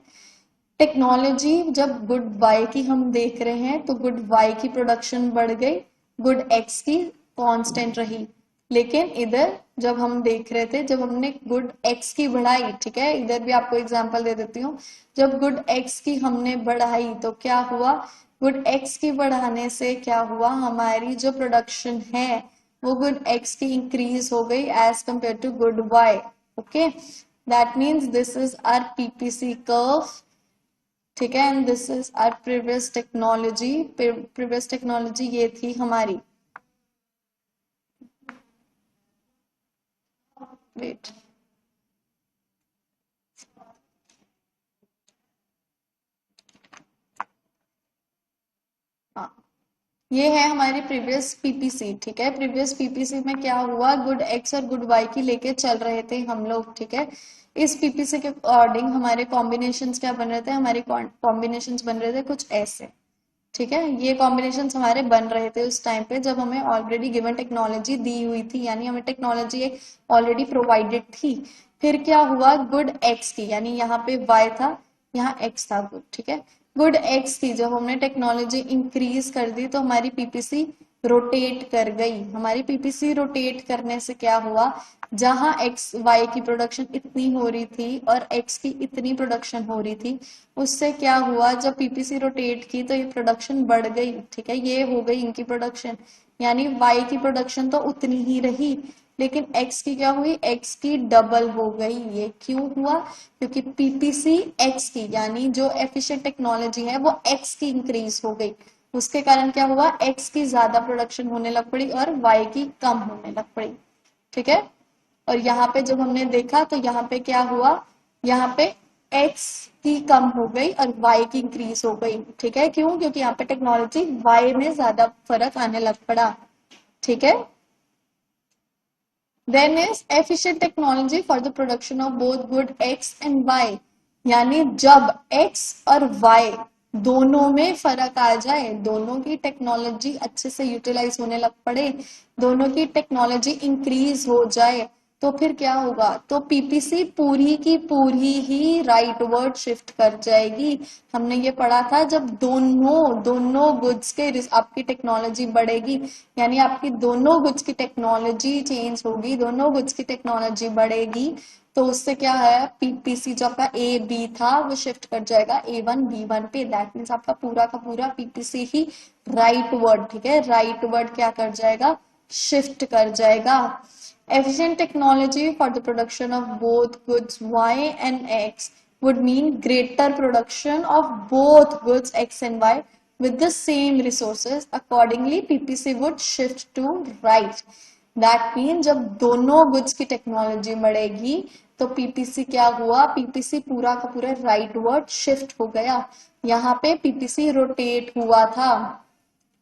टेक्नोलॉजी जब गुड वाई की हम देख रहे हैं तो गुड वाई की प्रोडक्शन बढ़ गई, गुड एक्स की कांस्टेंट रही। लेकिन इधर जब हम देख रहे थे, जब हमने गुड एक्स की बढ़ाई, ठीक है, इधर भी आपको एग्जांपल दे देती हूँ, जब गुड एक्स की हमने बढ़ाई तो क्या हुआ, गुड एक्स की बढ़ाने से क्या हुआ, हमारी जो प्रोडक्शन है वो गुड एक्स की इंक्रीज हो गई as compared to good Y, okay. That means this is our PPC curve, ठीक है, and this is our previous technology. Previous technology ये थी हमारी, वेट, हाँ, ये है हमारी प्रीवियस पीपीसी, ठीक है। प्रीवियस पीपीसी में क्या हुआ, गुड एक्स और गुड वाई की लेके चल रहे थे हम लोग, ठीक है। इस पीपीसी के अकॉर्डिंग हमारे कॉम्बिनेशंस क्या बन रहे थे, हमारे कॉम्बिनेशंस बन रहे थे कुछ ऐसे, ठीक है। ये कॉम्बिनेशंस हमारे बन रहे थे उस टाइम पे जब हमें ऑलरेडी गिवन टेक्नोलॉजी दी हुई थी, यानी हमें टेक्नोलॉजी एक ऑलरेडी प्रोवाइडेड थी। फिर क्या हुआ, गुड एक्स की, यानी यहाँ पे वाई था, यहाँ एक्स था गुड, ठीक है। गुड एक्स की जब हमने टेक्नोलॉजी इंक्रीज कर दी तो हमारी पीपीसी रोटेट कर गई। हमारी पीपीसी रोटेट करने से क्या हुआ, जहां एक्स वाई की प्रोडक्शन इतनी हो रही थी और एक्स की इतनी प्रोडक्शन हो रही थी, उससे क्या हुआ, जब पीपीसी रोटेट की तो ये प्रोडक्शन बढ़ गई, ठीक है, ये हो गई इनकी प्रोडक्शन, यानी वाई की प्रोडक्शन तो उतनी ही रही, लेकिन एक्स की क्या हुई, एक्स की डबल हो गई। ये क्यों हुआ, क्योंकि पीपीसी एक्स की, यानी जो एफिशिएंट टेक्नोलॉजी है वो एक्स की इंक्रीज हो गई, उसके कारण क्या हुआ, एक्स की ज्यादा प्रोडक्शन होने लग पड़ी और वाई की कम होने लग पड़ी, ठीक है। और यहाँ पे जब हमने देखा तो यहाँ पे क्या हुआ, यहाँ पे एक्स की कम हो गई और वाई की इंक्रीज हो गई, ठीक है। क्यों, क्योंकि यहाँ पे टेक्नोलॉजी वाई में ज्यादा फर्क आने लग पड़ा, ठीक है। Then is efficient technology for the production of both good X and Y, यानी जब X और Y दोनों में फर्क आ जाए, दोनों की टेक्नोलॉजी अच्छे से यूटिलाइज होने लग पड़े, दोनों की टेक्नोलॉजी इंक्रीज हो जाए, तो फिर क्या होगा, तो पीपीसी पूरी की पूरी ही राइटवर्ड शिफ्ट कर जाएगी। हमने ये पढ़ा था, जब दोनों दोनों गुड्स के आपकी टेक्नोलॉजी बढ़ेगी, यानी आपकी दोनों गुड्स की टेक्नोलॉजी चेंज होगी, दोनों गुड्स की टेक्नोलॉजी बढ़ेगी, तो उससे क्या है, पीपीसी जो आपका ए बी था वो शिफ्ट कर जाएगा A1 B1 पे। दैट मीन्स आपका पूरा का पूरा पीपीसी ही राइट वर्ड, ठीक है, राइट वर्ड क्या कर जाएगा, शिफ्ट कर जाएगा। Efficient technology for the production of both goods Y and X would mean greater production of both goods X and Y with the same resources. Accordingly, PPC would shift to right. That means जब दोनों goods की technology बढ़ेगी तो PPC क्या हुआ, PPC पूरा का पूरा राइटवर्ड शिफ्ट हो गया। यहाँ पे पीपीसी रोटेट हुआ था,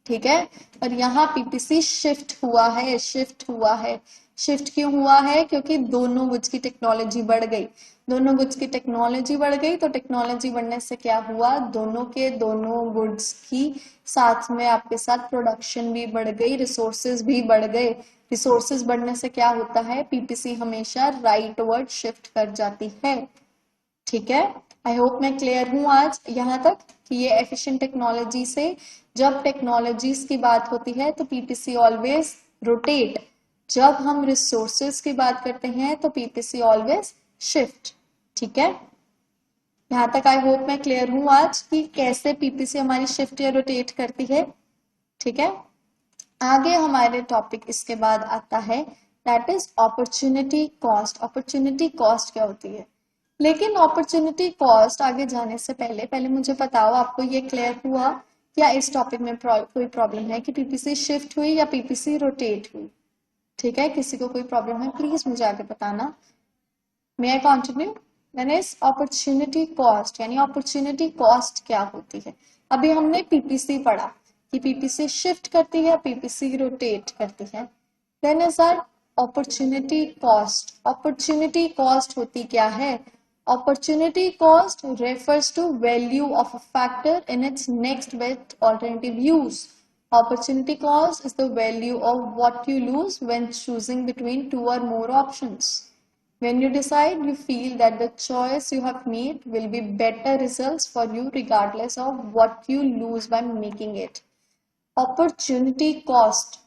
ठीक है, और यहाँ पीपीसी शिफ्ट हुआ है, शिफ्ट हुआ है। शिफ्ट क्यों हुआ है, क्योंकि दोनों गुड्स की टेक्नोलॉजी बढ़ गई, दोनों गुड्स की टेक्नोलॉजी बढ़ गई, तो टेक्नोलॉजी बढ़ने से क्या हुआ, दोनों के दोनों गुड्स की साथ में आपके साथ प्रोडक्शन भी बढ़ गई, रिसोर्सेज भी बढ़ गए। रिसोर्सेज बढ़ने से क्या होता है, पीपीसी हमेशा राइटवर्ड शिफ्ट कर जाती है, ठीक है। आई होप मैं क्लियर हूं आज यहाँ तक कि ये एफिशिएंट टेक्नोलॉजी से, जब टेक्नोलॉजीज की बात होती है तो पीपीसी ऑलवेज रोटेट, जब हम रिसोर्सेज की बात करते हैं तो पीपीसी ऑलवेज शिफ्ट, ठीक है। यहाँ तक आई होप मैं क्लियर हूं आज कि कैसे पीपीसी हमारी शिफ्ट या रोटेट करती है, ठीक है। आगे हमारे टॉपिक इसके बाद आता है, that is opportunity cost. Opportunity cost क्या होती है, लेकिन अपॉर्चुनिटी कॉस्ट आगे जाने से पहले पहले मुझे बताओ, आपको ये क्लियर हुआ क्या इस टॉपिक में कोई प्रॉब्लम है कि पीपीसी शिफ्ट हुई या पीपीसी रोटेट हुई, ठीक है। किसी को कोई प्रॉब्लम है प्लीज मुझे आगे बताना। मे आई कंटिन्यू। मैंने अपॉर्चुनिटी कॉस्ट, यानी अपॉर्चुनिटी कॉस्ट क्या होती है, अभी हमने पीपीसी पढ़ा कि पीपीसी शिफ्ट करती है, पीपीसी रोटेट करती है। Then is our opportunity cost. Opportunity cost होती क्या है, opportunity cost refers to value of a factor in its next best alternative use. Opportunity cost is the value of what you lose when choosing between two or more options. When you decide, you feel that the choice you have made will be better results for you regardless of what you lose by making it. Opportunity cost,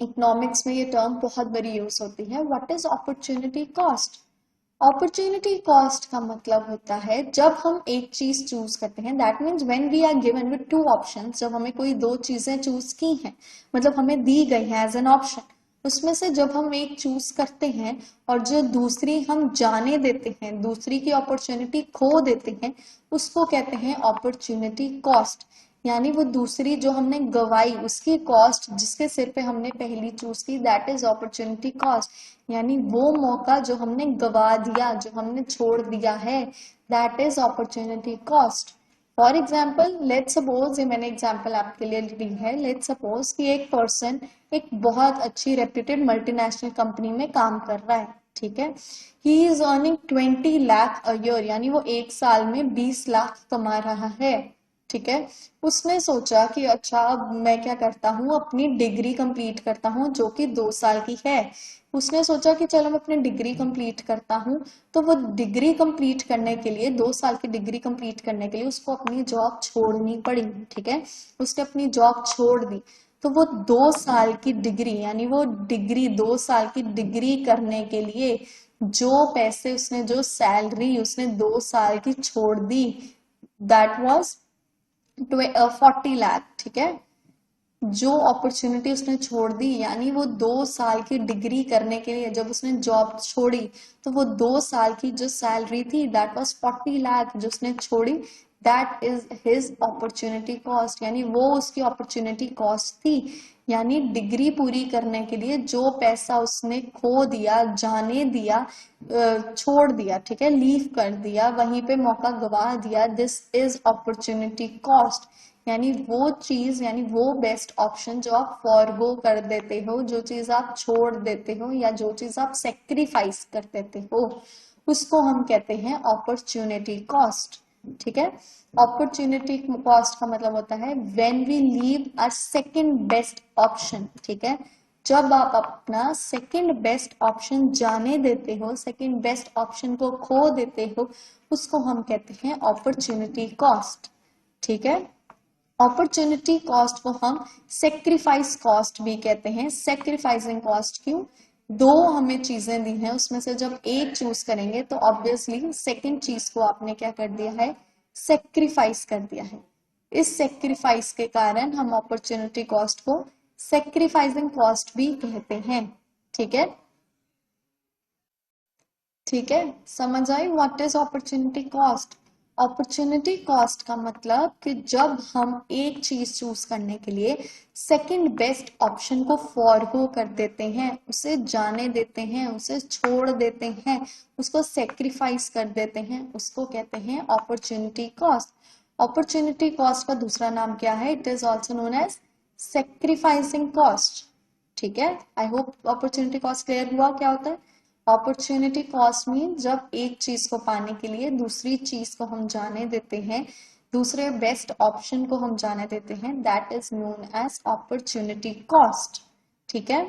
economics में ये term बहुत बड़ी use होती है। What is opportunity cost, opportunity cost का मतलब होता है जब हम एक चीज चूज करते हैं, that means when we are given with two options, जब हमें कोई दो चीजें चूज की हैं, मतलब हमें दी गई है एज एन ऑप्शन, उसमें से जब हम एक चूज करते हैं और जो दूसरी हम जाने देते हैं, दूसरी की अपॉर्चुनिटी खो देते हैं, उसको कहते हैं अपॉर्चुनिटी कॉस्ट। यानी वो दूसरी जो हमने गवाई उसकी कॉस्ट जिसके सिर पे हमने पहली चूज की, दैट इज अपॉर्चुनिटी कॉस्ट। यानी वो मौका जो हमने गवा दिया, जो हमने छोड़ दिया है, that is opportunity cost. For example, let suppose, ये मैंने एग्जाम्पल आपके लिए ली है, लेट सपोज कि एक पर्सन एक बहुत अच्छी रेप्यूटेड मल्टीनेशनल कंपनी में काम कर रहा है, ठीक है। He is earning 20 lakh a year, यानी वो एक साल में 20 लाख कमा रहा है, ठीक है। उसने सोचा कि अच्छा अब मैं क्या करता हूँ, अपनी डिग्री कंप्लीट करता हूँ जो कि 2 साल की है। उसने सोचा कि चलो मैं अपनी डिग्री कंप्लीट करता हूँ, तो वो डिग्री कंप्लीट करने के लिए, 2 साल की डिग्री कंप्लीट करने के लिए उसको अपनी जॉब छोड़नी पड़ी, ठीक है। उसने अपनी जॉब छोड़ दी, तो वो 2 साल की डिग्री, यानी वो डिग्री 2 साल की डिग्री करने के लिए जो पैसे उसने, जो सैलरी उसने 2 साल की छोड़ दी, दैट वॉज 40 लाख, ठीक है। जो अपॉर्चुनिटी उसने छोड़ दी, यानी वो 2 साल की डिग्री करने के लिए जब उसने जॉब छोड़ी, तो वो 2 साल की जो सैलरी थी, दैट वाज 40 लाख जो उसने छोड़ी, that is his opportunity cost, यानी वो उसकी अपॉर्चुनिटी कॉस्ट थी। यानी डिग्री पूरी करने के लिए जो पैसा उसने खो दिया, जाने दिया, छोड़ दिया, ठीक है, लीव कर दिया, वहीं पे मौका गवा दिया, दिस इज अपॉर्चुनिटी कॉस्ट। यानी वो चीज, यानी वो बेस्ट ऑप्शन जो आप फॉरगो कर देते हो, जो चीज आप छोड़ देते हो या जो चीज आप सेक्रीफाइस कर देते हो, उसको हम कहते हैं अपॉर्चुनिटी कॉस्ट, ठीक है। अपॉर्चुनिटी कॉस्ट का मतलब होता है when we leave a second best option, ठीक है। जब आप अपना सेकंड बेस्ट ऑप्शन जाने देते हो, सेकंड बेस्ट ऑप्शन को खो देते हो, उसको हम कहते हैं अपॉर्चुनिटी कॉस्ट। ठीक है, अपॉर्चुनिटी कॉस्ट को हम सेक्रीफाइस कॉस्ट भी कहते हैं। सेक्रीफाइसिंग कॉस्ट क्यों? दो हमें चीजें दी हैं, उसमें से जब एक चूज करेंगे तो ऑब्वियसली सेकंड चीज को आपने क्या कर दिया है, सेक्रीफाइस कर दिया है। इस सेक्रीफाइस के कारण हम अपॉर्चुनिटी कॉस्ट को सेक्रीफाइसिंग कॉस्ट भी कहते हैं। ठीक है, ठीक है, समझ I what is opportunity cost? Opportunity cost का मतलब कि जब हम एक चीज चूज करने के लिए सेकंड बेस्ट ऑप्शन को फॉरगो कर देते हैं, उसे जाने देते हैं, उसे छोड़ देते हैं, उसको सेक्रीफाइस कर देते हैं, उसको कहते हैं अपॉर्चुनिटी कॉस्ट। अपॉर्चुनिटी कॉस्ट का दूसरा नाम क्या है? It is also known as sacrificing cost. ठीक है, I hope opportunity cost clear हुआ क्या होता है। अपॉर्चुनिटी कॉस्ट मीन जब एक चीज को पाने के लिए दूसरी चीज को हम जाने देते हैं, दूसरे बेस्ट ऑप्शन को हम जाने देते हैं, that is known as opportunity cost. ठीक है,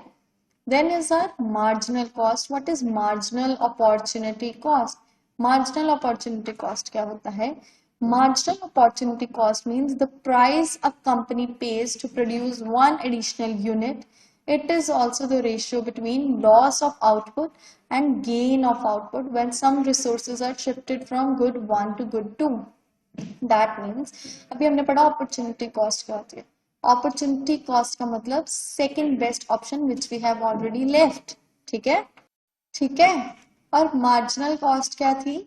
then is our marginal cost. What is marginal opportunity cost? Marginal opportunity cost क्या होता है? Marginal opportunity cost means the price a company pays to produce one additional unit. It is also the ratio between loss of output and gain of output when some resources are shifted from good 1 to good 2. That means अभी हमने पढ़ा opportunity cost क्या होती है। Opportunity cost का मतलब second best option which we have already left। ठीक है, ठीक है, और मार्जिनल कॉस्ट क्या थी?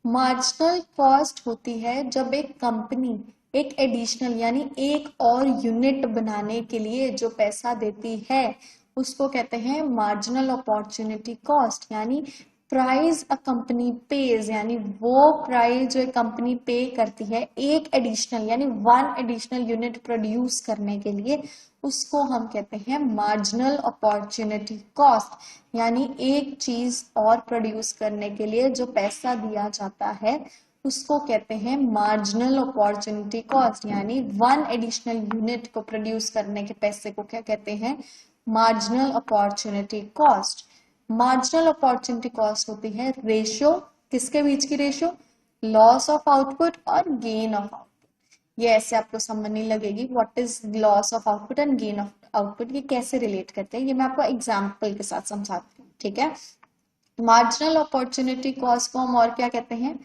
मार्जिनल कॉस्ट होती है जब एक कंपनी एक एडिशनल यानी एक और यूनिट बनाने के लिए जो पैसा देती है, उसको कहते हैं मार्जिनल अपॉर्चुनिटी कॉस्ट। यानी प्राइस अ कंपनी पेज, यानी वो प्राइस जो एक कंपनी पे करती है एक एडिशनल यानी वन एडिशनल यूनिट प्रोड्यूस करने के लिए, उसको हम कहते हैं मार्जिनल अपॉर्चुनिटी कॉस्ट। यानी एक चीज और प्रोड्यूस करने के लिए जो पैसा दिया जाता है उसको कहते हैं मार्जिनल अपॉर्चुनिटी कॉस्ट। यानी वन एडिशनल यूनिट को प्रोड्यूस करने के पैसे को क्या कहते हैं? Marginal opportunity cost. Marginal opportunity cost होती है रेशियो, किसके बीच की रेशियो? लॉस ऑफ आउटपुट और गेन ऑफ आउटपुट। ये ऐसे आपको समझने लगेगी what is loss of output and gain of output, ये कैसे रिलेट करते हैं, ये मैं आपको एग्जांपल के साथ समझाती हूँ। ठीक है, मार्जिनल अपॉर्चुनिटी कॉस्ट को हम और क्या कहते हैं?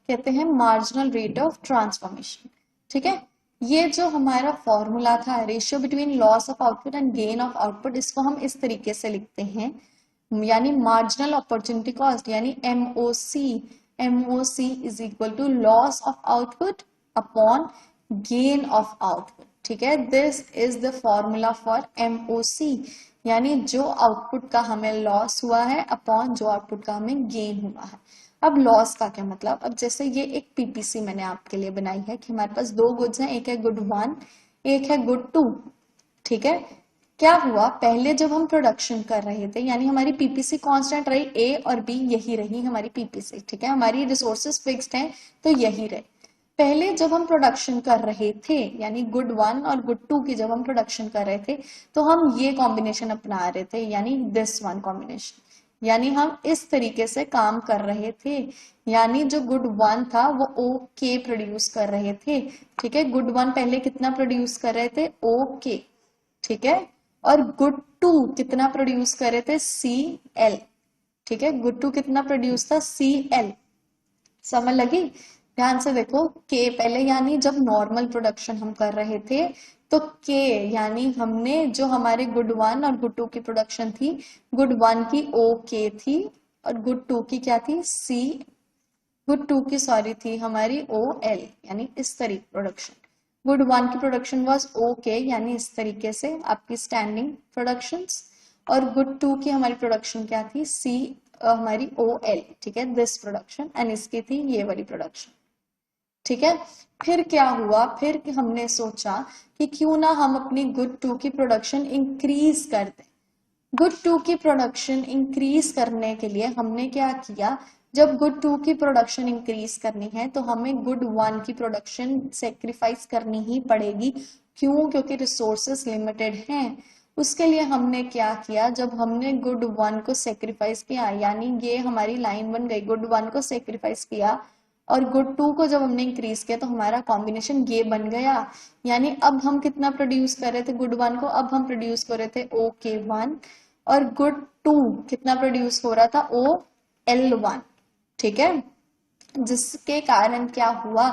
कहते हैं मार्जिनल रेट ऑफ ट्रांसफॉर्मेशन। ठीक है, ये जो हमारा फॉर्मूला था ratio between loss of output and gain of output, इसको हम इस तरीके से लिखते हैं, यानी मार्जिनल अपॉर्चुनिटी कॉस्ट यानी MOC, MOC is equal to loss of output upon gain of output. ठीक है, this is the formula for MOC, यानी जो आउटपुट का हमें लॉस हुआ है अपॉन जो आउटपुट का हमें गेन हुआ है। अब लॉस का क्या मतलब? अब जैसे ये एक PPC मैंने आपके लिए बनाई है कि हमारे पास दो गुड्स हैं, एक है गुड 1, एक है गुड 2। ठीक है, क्या हुआ पहले जब हम प्रोडक्शन कर रहे थे, यानी हमारी पीपीसी कांस्टेंट रही, ए और बी यही रही हमारी पीपीसी। ठीक है, हमारी रिसोर्सेज फिक्स्ड हैं तो यही रहे। पहले जब हम प्रोडक्शन कर रहे थे यानी गुड 1 और गुड 2 की जब हम प्रोडक्शन कर रहे थे तो हम ये कॉम्बिनेशन अपना रहे थे, यानी दिस वन कॉम्बिनेशन, यानी हम इस तरीके से काम कर रहे थे। यानी जो गुड 1 था वो ओके प्रोड्यूस कर रहे थे। ठीक है, गुड 1 पहले कितना प्रोड्यूस कर रहे थे? ओके। ठीक है, और गुड 2 कितना प्रोड्यूस कर रहे थे? Cl। ठीक है, गुड 2 कितना प्रोड्यूस था? Cl। समझ लगी? ध्यान से देखो, के पहले यानी जब नॉर्मल प्रोडक्शन हम कर रहे थे तो के यानी हमने जो हमारे गुड 1 और गुड 2 की प्रोडक्शन थी, गुड 1 की ओके थी और गुड 2 की क्या थी? सी, गुड 2 की सॉरी थी हमारी OL, यानी इस तरीके प्रोडक्शन। गुड 1 की प्रोडक्शन वाज ओके, यानी इस तरीके से आपकी स्टैंडिंग प्रोडक्शंस, और गुड 2 की हमारी प्रोडक्शन क्या थी? सी हमारी OL। ठीक है, दिस प्रोडक्शन, एंड इसकी थी ये वाली प्रोडक्शन। ठीक है, फिर क्या हुआ? फिर हमने सोचा कि क्यों ना हम अपनी गुड 2 की प्रोडक्शन इंक्रीज कर दें। गुड 2 की प्रोडक्शन इंक्रीज करने के लिए हमने क्या किया? जब गुड 2 की प्रोडक्शन इंक्रीज करनी है तो हमें गुड 1 की प्रोडक्शन सेक्रीफाइस करनी ही पड़ेगी। क्यों? क्योंकि रिसोर्सेस लिमिटेड हैं। उसके लिए हमने क्या किया, जब हमने गुड वन को सेक्रीफाइस किया, यानी ये हमारी लाइन बन गई, गुड वन को सेक्रीफाइस किया और गुड टू को जब हमने इंक्रीज किया तो हमारा कॉम्बिनेशन ये बन गया। यानी अब हम कितना प्रोड्यूस कर रहे थे गुड वन को, अब हम प्रोड्यूस कर रहे थे ओ के वन, और गुड टू कितना प्रोड्यूस हो रहा था, ओ एल वन। ठीक है, जिसके कारण क्या हुआ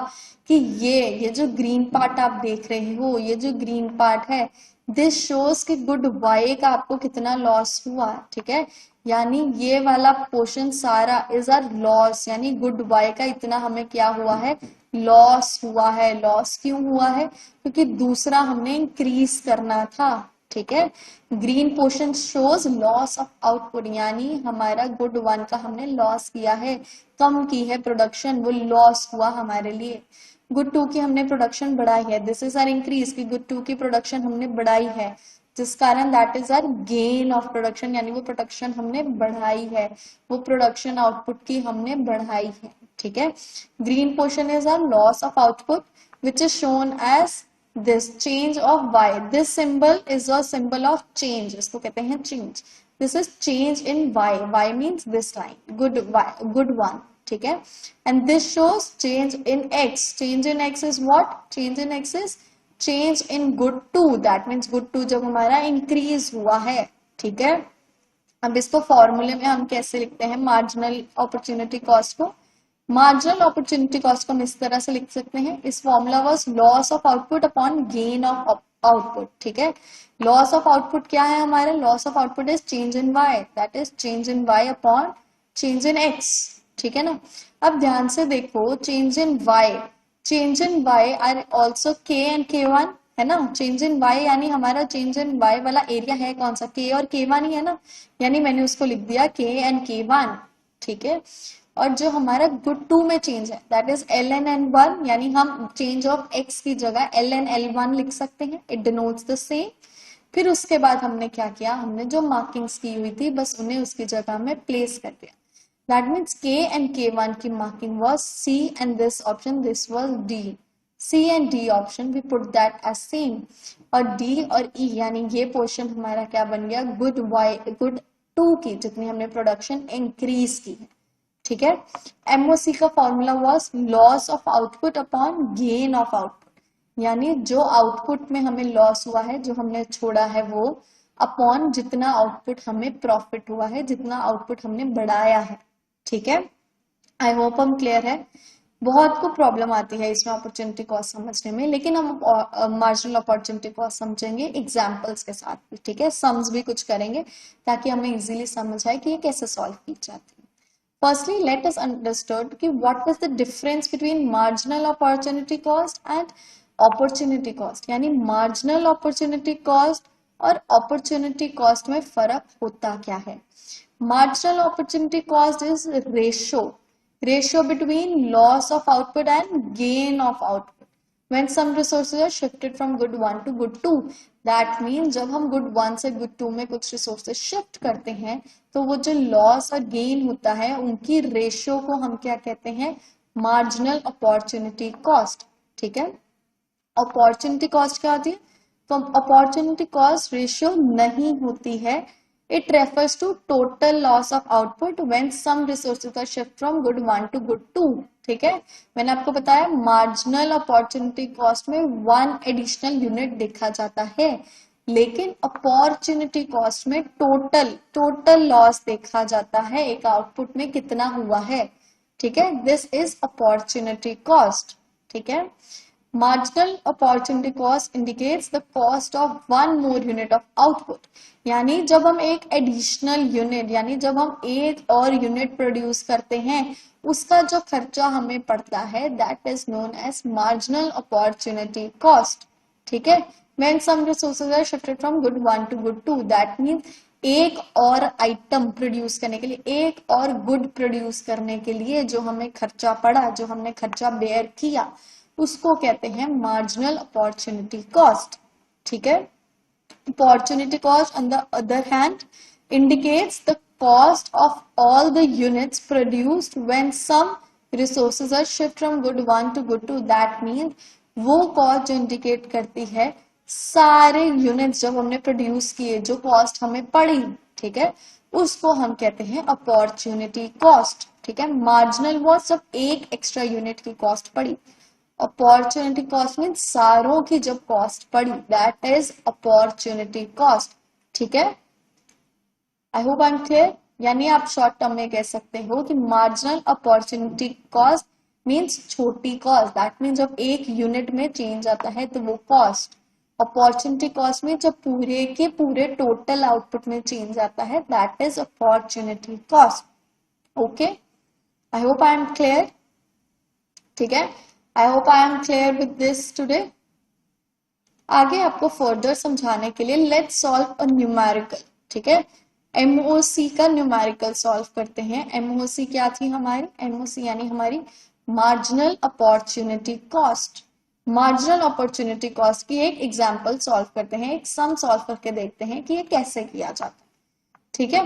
कि ये जो ग्रीन पार्ट आप देख रहे हो, ये जो ग्रीन पार्ट है, दिस शोज कि गुड वाई का आपको कितना लॉस हुआ। ठीक है, यानी ये वाला पोर्शन सारा इज आर लॉस, यानी गुड वाई का इतना हमें क्या हुआ है, लॉस हुआ है। लॉस क्यों हुआ है, क्योंकि दूसरा हमने इंक्रीज करना था। ठीक है, green portion shows loss of output, यानी हमारा गुड वन का हमने लॉस किया है, कम की है प्रोडक्शन, वो लॉस हुआ हमारे लिए। गुड टू की हमने प्रोडक्शन बढ़ाई है, दिस इज आर इंक्रीज की गुड टू की प्रोडक्शन हमने बढ़ाई है, जिस कारण that is our gain of production, यानी वो प्रोडक्शन हमने बढ़ाई है, वो प्रोडक्शन आउटपुट की हमने बढ़ाई है। ठीक है, green portion is our loss of output which is shown as this change of y, this symbol is a symbol of change, इसको कहते हैं change, this is change in y, y means this line, good y, good one। ठीक है, and this shows change in x, change in x is what, change in x is change in good 2, that means good 2 जब हमारा increase हुआ है। ठीक है, अब इसको फॉर्मूले में हम कैसे लिखते हैं, मार्जिनल अपॉर्चुनिटी कॉस्ट को, मार्जिनल अपॉर्चुनिटी कॉस्ट को हम इस तरह से लिख सकते हैं, इस formula was loss of output upon gain of output. ठीक है, लॉस ऑफ आउटपुट क्या है हमारा, loss of output is change in Y, that is change in Y upon change in X. ठीक है ना, अब ध्यान से देखो, change in Y are also K and K one, है ना, चेंज इन वाई यानी हमारा चेंज इन वाई वाला एरिया है कौन सा, के और के वन ही है ना, यानी मैंने उसको लिख दिया के एंड के वन। ठीक है, और जो हमारा गुड टू में चेंज है that is L N N one, यानी हम चेंज ऑफ एक्स की जगह एल एन एल वन लिख सकते हैं, इट डिनोट्स द सेम। फिर उसके बाद हमने क्या किया, हमने जो मार्किंग्स की हुई थी बस उन्हें उसकी जगह में प्लेस कर दिया, that means K and K one की marking was C and this option this was D, C and D option we put that as same, और डी और ई यानी ये पोर्शन हमारा क्या बन गया, गुड वाई, गुड टू की जितनी हमने प्रोडक्शन इंक्रीज की है। ठीक है, एमओसी का formula was loss of output upon gain of output, यानी जो आउटपुट में हमें लॉस हुआ है, जो हमने छोड़ा है वो, अपॉन जितना आउटपुट हमें प्रॉफिट हुआ है, जितना आउटपुट हमने बढ़ाया है। ठीक है, आई होप हम क्लियर है। बहुत को प्रॉब्लम आती है इसमें अपॉर्चुनिटी कॉस्ट समझने में, लेकिन हम मार्जिनल अपॉर्चुनिटी कॉस्ट समझेंगे एग्जाम्पल्स के साथ भी। ठीक है, सम्स भी कुछ करेंगे ताकि हमें इजीली समझ आए कि ये कैसे सॉल्व की जाती है। Firstly, let us understood कि what is the difference between marginal opportunity cost and opportunity cost, यानी marginal opportunity cost और opportunity cost में फर्क होता क्या है। Marginal opportunity cost is ratio between loss of output and gain of output when some resources are shifted from good 1 to good 2, that means जब हम good 1 से good 2 में कुछ resources shift करते हैं तो वो जो loss और gain होता है उनकी रेशियो को हम क्या कहते हैं, marginal opportunity cost। ठीक है, opportunity cost क्या होती है, तो opportunity cost रेशियो नहीं होती है, it refers to total loss of output when some resources are shift from good 1 to good 2। ठीक है, मैंने आपको बताया मार्जिनल अपॉर्चुनिटी कॉस्ट में 1 एडिशनल यूनिट देखा जाता है, लेकिन अपॉर्चुनिटी कॉस्ट में टोटल लॉस देखा जाता है, एक आउटपुट में कितना हुआ है। ठीक है, दिस इज अपॉर्चुनिटी कॉस्ट। ठीक है, marginal opportunity cost indicates the cost of 1 more unit of output, यानी जब हम एक एडिशनल यूनिट, यानी जब हम एक और यूनिट प्रोड्यूस करते हैं उसका जो खर्चा हमें पड़ता है that is known as marginal opportunity cost. ठीक है, when some resources are shifted from good 1 to good 2, that means एक और आइटम प्रोड्यूस करने के लिए, एक और गुड प्रोड्यूस करने के लिए जो हमें खर्चा पड़ा, जो हमने खर्चा बेयर किया, उसको कहते हैं मार्जिनल अपॉर्चुनिटी कॉस्ट। ठीक है, opportunity cost on the other hand indicates the cost of all the units produced when some resources are shift from good 1 to good 2, that means वो कॉस्ट जो इंडिकेट करती है सारे यूनिट्स जब हमने produce किए, जो कॉस्ट हमें पड़ी, ठीक है, उसको हम कहते हैं अपॉर्चुनिटी कॉस्ट, ठीक है। मार्जिनल वॉज जब एक एक्स्ट्रा यूनिट की कॉस्ट पड़ी, अपॉर्चुनिटी कॉस्ट मीन सारों की जब कॉस्ट पड़ी, दैट इज अपॉर्चुनिटी कॉस्ट, ठीक है। I hope I am clear. यानी आप शॉर्ट टर्म में कह सकते हो कि मार्जिनल अपॉर्चुनिटी कॉस्ट मीन्स छोटी कॉस्ट, दैट मीन्स जब एक यूनिट में चेंज आता है तो वो कॉस्ट। अपॉर्चुनिटी कॉस्ट में जब पूरे के पूरे टोटल आउटपुट में चेंज आता है, that is opportunity cost. Okay, I hope I am clear, ठीक है। I hope I am clear with this today. आगे आपको फर्दर समझाने के लिए लेट्स सॉल्व अ न्यूमेरिकल, ठीक है। एमओसी का न्यूमेरिकल सॉल्व करते हैं। एमओसी क्या थी हमारी? एमओसी यानी हमारी marginal opportunity cost. Marginal opportunity cost की एक एग्जांपल सॉल्व करते हैं, एक सम सॉल्व करके देखते हैं कि ये कैसे किया जाता है, ठीक है।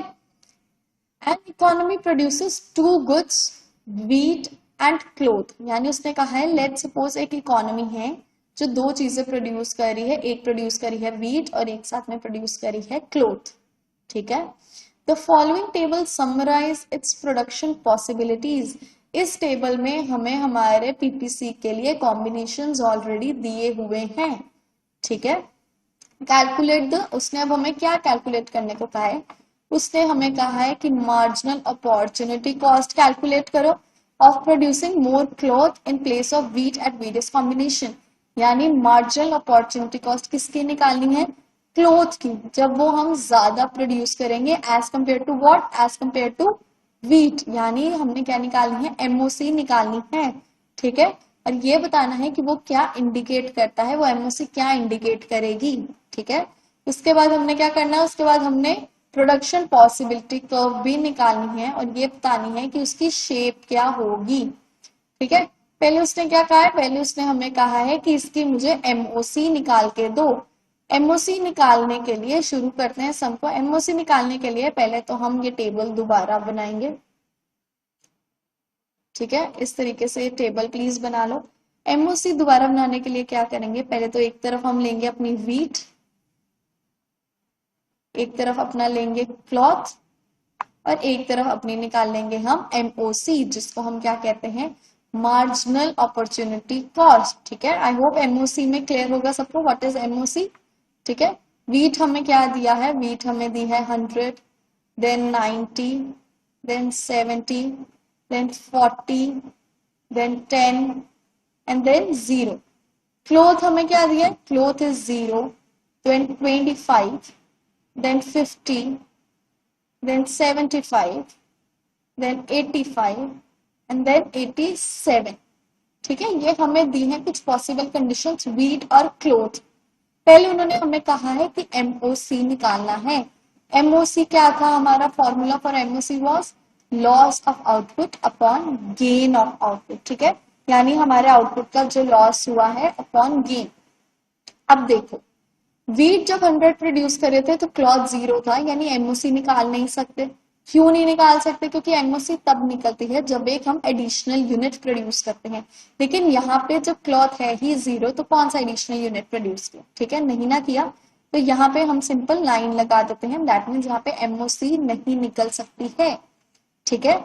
An economy produces two goods, wheat and cloth. यानी उसने कहा है लेट सपोज एक इकोनॉमी है जो दो चीजें प्रोड्यूस कर रही है, एक प्रोड्यूस करी है व्हीट और एक साथ में प्रोड्यूस करी है क्लोथ, ठीक है। The following table summarise its production possibilities. इस टेबल में हमें हमारे पीपीसी के लिए कॉम्बिनेशंस ऑलरेडी दिए हुए हैं, ठीक है। कैलकुलेट द, उसने अब हमें क्या कैलकुलेट करने को कहा है? उसने हमें कहा है कि मार्जिनल अपॉर्चुनिटी कॉस्ट कैलकुलेट करो of producing more cloth in place of wheat at various combination. यानी मार्जिनल अपॉर्चुनिटी कॉस्ट किसकी निकालनी है? क्लोथ की, जब वो हम ज्यादा प्रोड्यूस करेंगे as compared to what? As compared to wheat. यानी हमने क्या निकालनी है? एमओसी निकालनी है, ठीक है। और ये बताना है कि वो क्या इंडिकेट करता है, वो एमओसी क्या इंडिकेट करेगी, ठीक है। उसके बाद हमने क्या करना है? उसके बाद हमने प्रोडक्शन पॉसिबिलिटी कर्व भी निकालनी है और ये बतानी है कि उसकी शेप क्या होगी, ठीक है। पहले उसने क्या कहा है? पहले उसने हमें कहा है कि इसकी मुझे एमओसी निकाल के दो। एमओसी निकालने के लिए शुरू करते हैं सम को। एमओसी निकालने के लिए पहले तो हम ये टेबल दोबारा बनाएंगे, ठीक है। इस तरीके से ये टेबल प्लीज बना लो। एमओसी दोबारा बनाने के लिए क्या करेंगे? पहले तो एक तरफ हम लेंगे अपनी व्हीट, एक तरफ अपना लेंगे क्लॉथ और एक तरफ अपनी निकाल लेंगे हम एमओसी, जिसको हम क्या कहते हैं? मार्जिनल अपॉर्चुनिटी कॉस्ट, ठीक है। आई होप एमओसी में क्लियर होगा सबको व्हाट इज एमओसी, ठीक है। वीट हमें क्या दिया है? वीट हमें दी है 100, then 90, then 70, then 40, then 10 and then 0। Cloth हमें क्या दिया है? Cloth is 0, then 25, then 50, then 75, then 85 and then 87, ठीक है। ये हमें दी है कुछ पॉसिबल कंडीशंस व्हीट और क्लोथ। पहले उन्होंने हमें कहा है कि एमओसी निकालना है। एमओसी क्या था? हमारा formula for MOC was loss of output upon gain of output, ठीक है। यानी हमारे आउटपुट का जो लॉस हुआ है अपॉन गेन। अब देखो, व्हीट जब 100 प्रोड्यूस कर रहे थे तो क्लॉथ 0 था, यानी एमओसी निकाल नहीं सकते। क्यों नहीं निकाल सकते? क्योंकि एमओसी तब निकलती है जब एक हम एडिशनल यूनिट प्रोड्यूस करते हैं। लेकिन यहाँ पे जब क्लॉथ है ही 0 तो कौन सा एडिशनल यूनिट प्रोड्यूस किया? ठीक है, नहीं ना किया। तो यहाँ पे हम सिंपल लाइन लगा देते हैं, दैट मीन्स यहाँ पे एमओसी नहीं निकल सकती है, ठीक है।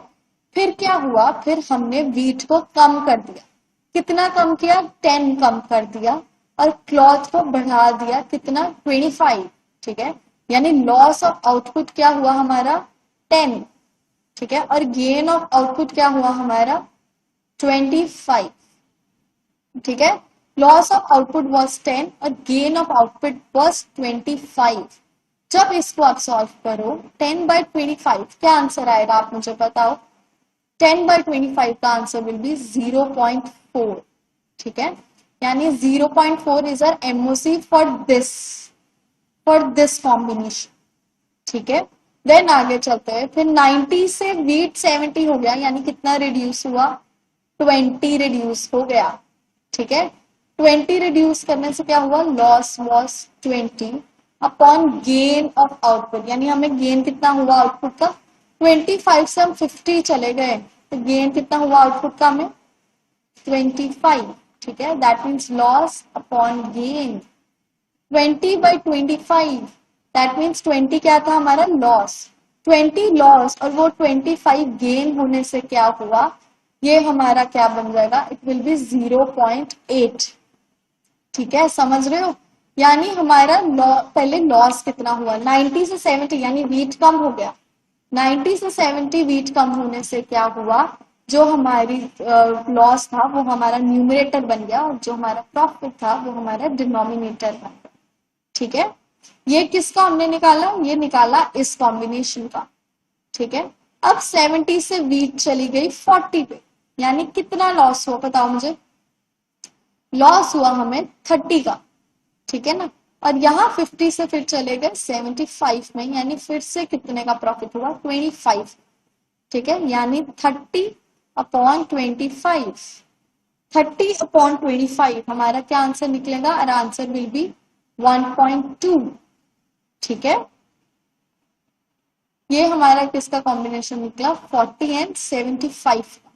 फिर क्या हुआ? फिर हमने व्हीट को कम कर दिया। कितना कम किया? 10 कम कर दिया और क्लॉथ को बढ़ा दिया कितना? 25, ठीक है। यानी लॉस ऑफ आउटपुट क्या हुआ हमारा? 10, ठीक है। और गेन ऑफ आउटपुट क्या हुआ हमारा? 25, ठीक है। लॉस ऑफ आउटपुट वाज 10 और गेन ऑफ आउटपुट वाज 25। जब इसको आप सॉल्व करो 10/25 क्या आंसर आएगा आप मुझे बताओ? 10/25 का आंसर विल बी 0.4, ठीक है। यानी 0.4 is our MOC for this combination, ठीक है। देन आगे चलते हैं, फिर 90 से व्हीट 70 हो गया, यानी कितना रिड्यूस हुआ? 20 रिड्यूस हो गया, ठीक है। 20 रिड्यूस करने से क्या हुआ? Loss was 20 upon gain of output, यानी हमें गेन कितना हुआ आउटपुट का? 25 से हम 50 चले गए तो गेन कितना हुआ आउटपुट का हमें? 25, ठीक है। That means loss upon gain, 20/25, that means 20 क्या था हमारा लॉस, 20 लॉस और वो 25 गेन होने से क्या हुआ, ये हमारा क्या बन जाएगा, इट विल बी 0.8। ठीक है, समझ रहे हो? यानी हमारा पहले लॉस कितना हुआ, 90 से 70, यानी वीट कम हो गया। 90 से 70 वीट कम होने से क्या हुआ, जो हमारी लॉस था वो हमारा न्यूमरेटर बन गया और जो हमारा प्रॉफिट था वो हमारा डिनोमिनेटर बन गया। ठीक है, ये किसका हमने निकाला, ये निकाला इस कॉम्बिनेशन का। ठीक है, अब 70 से वीट चली गई 40 पे, यानी कितना लॉस हुआ बताओ मुझे, लॉस हुआ हमें 30 का। ठीक है ना, और यहाँ 50 से फिर चले गए 75 में, यानी फिर से कितने का प्रॉफिट हुआ, 25। ठीक है, यानी 30/25, 30/25 हमारा क्या आंसर निकलेगा, और आंसर विल बी 1.2। ठीक है, ये हमारा किसका कॉम्बिनेशन निकला, 40 एंड 75 का।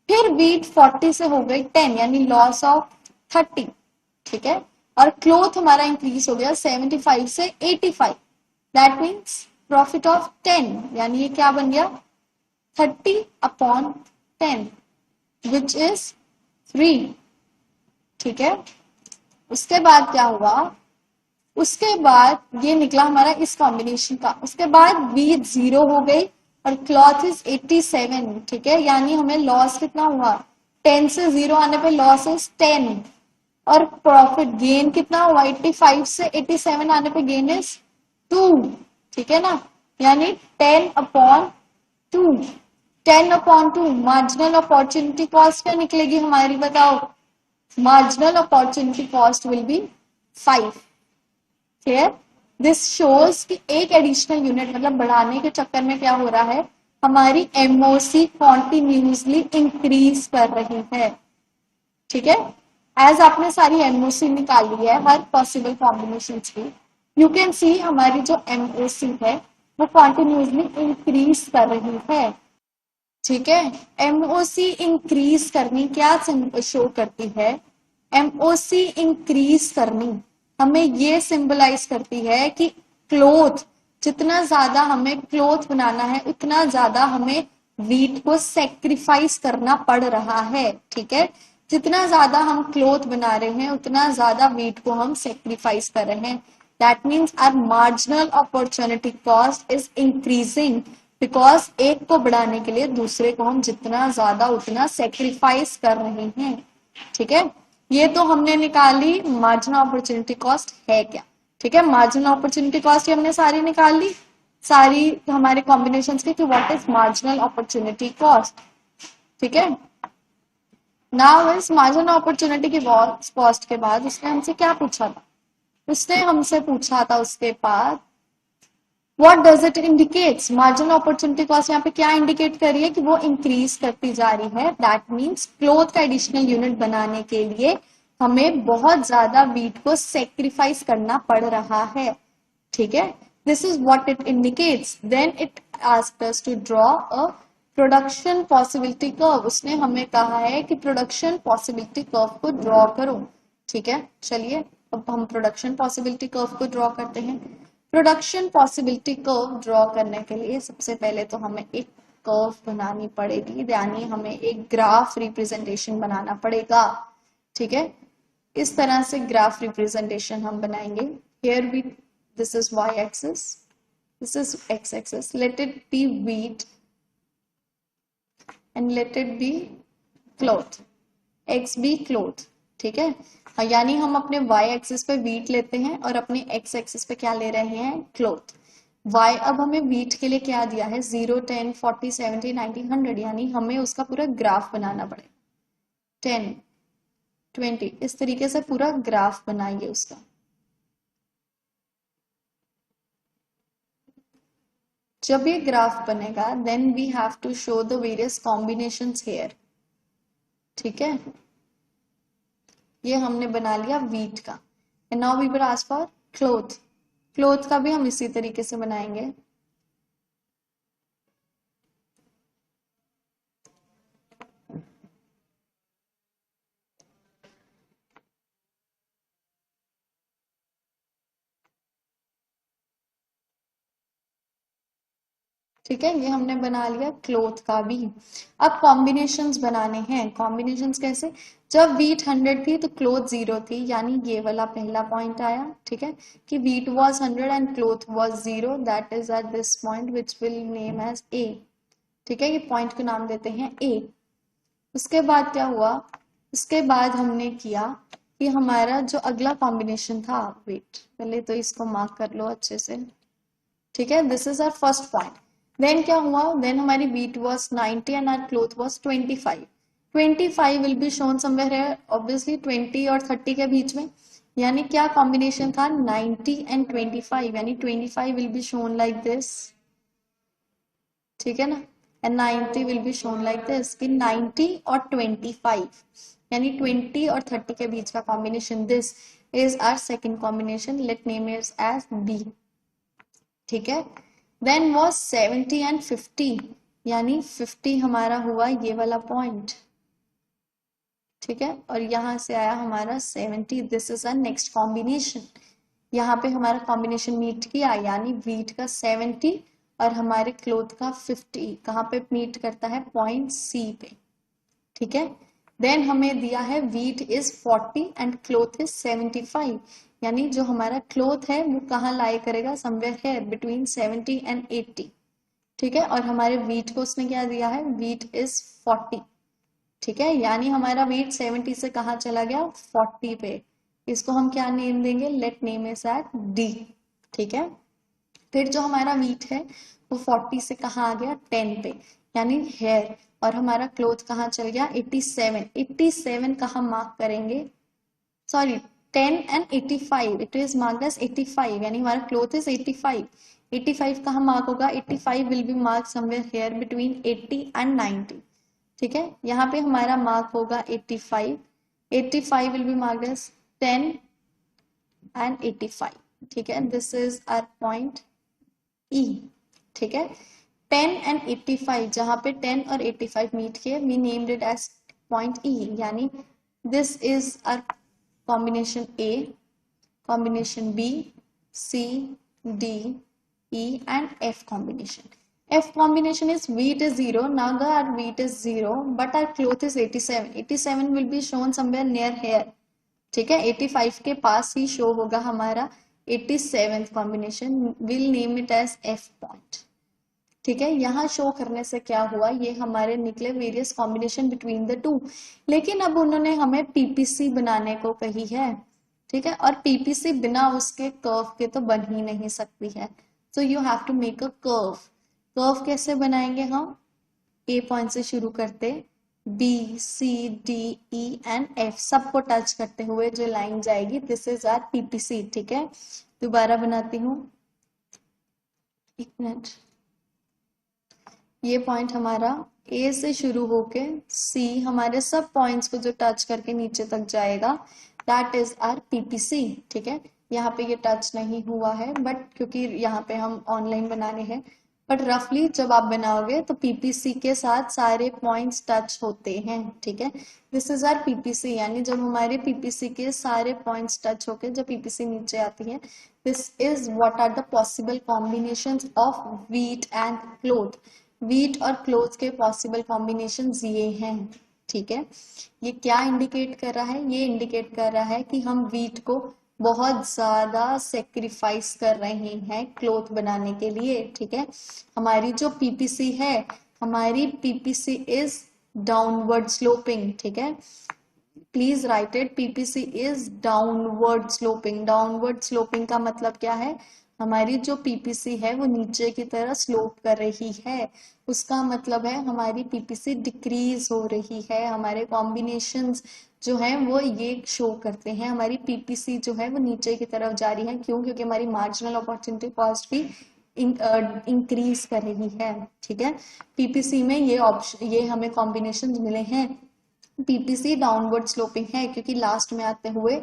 फिर बीट 40 से हो गई 10, यानी लॉस ऑफ 30। ठीक है, और क्लोथ हमारा इंक्रीज हो गया 75 से 85, दैट मीन्स प्रॉफिट ऑफ 10, यानी ये क्या बन गया, 30/10 विच इज 3। ठीक है, उसके बाद क्या हुआ, उसके बाद ये निकला हमारा इस कॉम्बिनेशन का, उसके बाद बीट 0 हो गई और क्लॉथ इज 87। ठीक है, यानी हमें लॉस कितना हुआ, 10 से 0 आने पे लॉस इज 10, और प्रॉफिट गेन कितना हुआ, 85 से 87 आने पे गेन इज 2। ठीक है ना, यानी 10/2, 10/2 मार्जिनल अपॉर्चुनिटी कॉस्ट क्या निकलेगी हमारी बताओ, marginal opportunity cost will be 5। Clear, this shows कि एक एडिशनल यूनिट मतलब बढ़ाने के चक्कर में क्या हो रहा है, हमारी एमओसी कॉन्टिन्यूसली इंक्रीज कर रही है। ठीक है, एज आपने सारी एमओसी निकाल ली है हर पॉसिबल कॉम्बिनेशन की, यू कैन सी हमारी जो एमओसी है वो कॉन्टिन्यूसली इंक्रीज कर रही है। ठीक है, एमओसी इंक्रीज करनी क्या शो करती है, एमओसी इंक्रीज करनी हमें ये सिंबलाइज करती है कि क्लोथ, जितना ज्यादा हमें क्लोथ बनाना है उतना ज्यादा हमें वीट को सेक्रीफाइस करना पड़ रहा है। ठीक है, जितना ज्यादा हम क्लोथ बना रहे हैं उतना ज्यादा वीट को हम सेक्रीफाइस कर रहे हैं, that means our marginal opportunity cost is increasing, because एक को बढ़ाने के लिए दूसरे को हम जितना ज्यादा उतना सेक्रीफाइस कर रहे हैं। ठीक है, ये तो हमने निकाली मार्जिनल अपॉर्चुनिटी कॉस्ट है क्या। ठीक है, मार्जिनल अपॉर्चुनिटी कॉस्ट हमने सारी निकाल ली, सारी हमारे कॉम्बिनेशंस की, कि what is marginal opportunity cost. ठीक है, नाउ इस मार्जिनल अपॉर्चुनिटी की कॉस्ट के बाद उसने हमसे क्या पूछा था, उसने हमसे पूछा था उसके बाद what does it indicates, marginal opportunity cost यहाँ पे क्या इंडिकेट कर रही है कि वो इंक्रीज करती जा रही है, दैट मीन्स क्लोथ का एडिशनल यूनिट बनाने के लिए हमें बहुत ज्यादा वीट को सेक्रीफाइस करना पड़ रहा है। ठीक है, this is what it indicates, then it asked us to draw a production possibility curve, उसने हमें कहा है कि प्रोडक्शन पॉसिबिलिटी कर्व को ड्रॉ करो। ठीक है, चलिए अब हम प्रोडक्शन पॉसिबिलिटी कर्व को ड्रॉ करते हैं। प्रोडक्शन पॉसिबिलिटी कर्व ड्रॉ करने के लिए सबसे पहले तो हमें एक कर्व बनानी पड़ेगी, यानी हमें एक ग्राफ रिप्रेजेंटेशन बनाना पड़ेगा। ठीक है, इस तरह से ग्राफ रिप्रेजेंटेशन हम बनाएंगे, here we, this is y axis, this is x axis, let it be wheat and let it be cloth, x be cloth। ठीक है, यानी हम अपने y एक्सिस पे wheat लेते हैं और अपने x एक्सिस पे क्या ले रहे हैं, cloth। y अब हमें wheat के लिए क्या दिया है, 0, 10, 40, 70, 90, 100, यानी हमें उसका पूरा ग्राफ बनाना पड़ेगा, 10, 20, इस तरीके से पूरा ग्राफ बनाइए उसका। जब ये ग्राफ बनेगा then we have to show the various combinations here. ठीक है, ये हमने बना लिया वीट का, and now we will ask for cloth, cloth का भी हम इसी तरीके से बनाएंगे। ठीक है, ये हमने बना लिया क्लोथ का भी। अब कॉम्बिनेशंस बनाने हैं। कॉम्बिनेशंस कैसे? जब वीट 100 थी तो क्लोथ 0 थी, यानी ये वाला पहला पॉइंट आया। ठीक है, कि wheat was 100 and cloth was 0, that is at this point which will name as A. ठीक है, ये पॉइंट को नाम देते हैं ए। उसके बाद क्या हुआ? उसके बाद हमने किया कि हमारा जो अगला कॉम्बिनेशन था, वेट पहले तो इसको मार्क कर लो अच्छे से। ठीक है, this is our first point. Then क्या हुआ? देन हमारी wheat was 90 and our cloth was 25। 25 will be shown somewhere here, obviously 20 और 30 के बीच में। यानी क्या कॉम्बिनेशन था? 90 एंड 25, यानी 25 will be shown like this. ठीक है ना, and 90 will be shown like this, कि 90 और 25, यानी 20 और 30 के बीच का combination. This is our second combination, let name it as B. ठीक है, देन वॉज 70 एंड 50, यानी 50 हमारा हुआ ये वाला पॉइंट। ठीक है, और यहां से आया हमारा 70, this is a next combination. यहाँ पे हमारा कॉम्बिनेशन मीट किया, यानी वीट का 70 और हमारे क्लोथ का 50 कहाँ पे मीट करता है? पॉइंट सी पे। ठीक है, देन हमें दिया है wheat is 40 and cloth is 75, यानी जो हमारा क्लोथ है वो कहाँ लाई करेगा? समवेयर है बिटवीन 70 एंड 80। ठीक है, और हमारे वीट को उसने क्या दिया है? Wheat is 40। ठीक है, यानी हमारा वेट 70 से कहाँ चला गया? 40 पे। इसको हम क्या नेम देंगे? Let name is at D. ठीक है, फिर जो हमारा वीट है वो 40 से कहाँ आ गया? 10 पे, यानी हेयर। और हमारा क्लोथ कहाँ चल गया? 87। 87 कहाँ मार्क करेंगे? Sorry, 10 and 85, it is marked as 85, यानी हमारा क्लोथ इज 85। 85 कहाँ मार्क होगा? 85 will B mark somewhere here between 80 and 90। ठीक है, यहाँ पे हमारा मार्क होगा 85। 85 will be marked as 10 and 85। ठीक है, this is our point E. ठीक है, 10 एंड 85, जहां पे 10 और 85 मीट किए, we named it as point E, यानी this is our combination A, combination B, C, D, E and F combination. F combination is wheat is 0. Now the our wheat is 0, but our cloth is 87. 87 will be shown somewhere near here. ठीक है, 85 के पास ही show होगा हमारा 87th combination, will name it as F point. ठीक है, यहाँ show करने से क्या हुआ? ये हमारे निकले various combination between the two. लेकिन अब उन्होंने हमें पीपीसी बनाने को कही है। ठीक है, और पीपीसी बिना उसके कर्व के तो बन ही नहीं सकती है। So you have to make a curve. Curve कैसे बनाएंगे हम? ए पॉइंट से शुरू करते, B C D E and F सबको टच करते हुए जो लाइन जाएगी, दिस इज आर पीपीसी। ठीक है, दोबारा बनाती हूँ, एक मिनट। ये पॉइंट हमारा ए से शुरू होके सी हमारे सब पॉइंट्स को जो टच करके नीचे तक जाएगा, दैट इज आर पीपीसी। ठीक है, यहाँ पे ये टच नहीं हुआ है, बट क्योंकि यहाँ पे हम ऑनलाइन बनाने हैं, बट रफली जब आप बनाओगे तो पीपीसी के साथ सारे पॉइंट्स टच होते हैं। ठीक है, दिस इज आर पीपीसी, यानी जब हमारे पीपीसी के सारे पॉइंट्स टच होके जब पीपीसी नीचे आती है, this is what are the possible combinations of wheat and cloth. Wheat और क्लोथ के पॉसिबल कॉम्बिनेशन ये हैं। ठीक है, ये क्या इंडिकेट कर रहा है? ये इंडिकेट कर रहा है कि हम व्हीट को बहुत ज्यादा सेक्रीफाइस कर रहे हैं क्लोथ बनाने के लिए। ठीक है, हमारी जो पीपीसी है, हमारी पीपीसी इज डाउनवर्ड स्लोपिंग। ठीक है, please right it, PPC is downward sloping. Downward sloping का मतलब क्या है? हमारी जो पीपीसी है वो नीचे की तरह स्लोप कर रही है, उसका मतलब है हमारी पीपीसी डिक्रीज हो रही है। हमारे कॉम्बिनेशंस जो है वो ये शो करते हैं हमारी पीपीसी जो है वो नीचे की तरफ जा रही है। क्यों? क्योंकि हमारी मार्जिनल अपॉर्चुनिटी कॉस्ट भी इंक्रीज कर रही है। ठीक है, पीपीसी में ये ऑप्शन, ये हमें कॉम्बिनेशन मिले हैं। पीपीसी डाउनवर्ड स्लोपिंग है क्योंकि लास्ट में आते हुए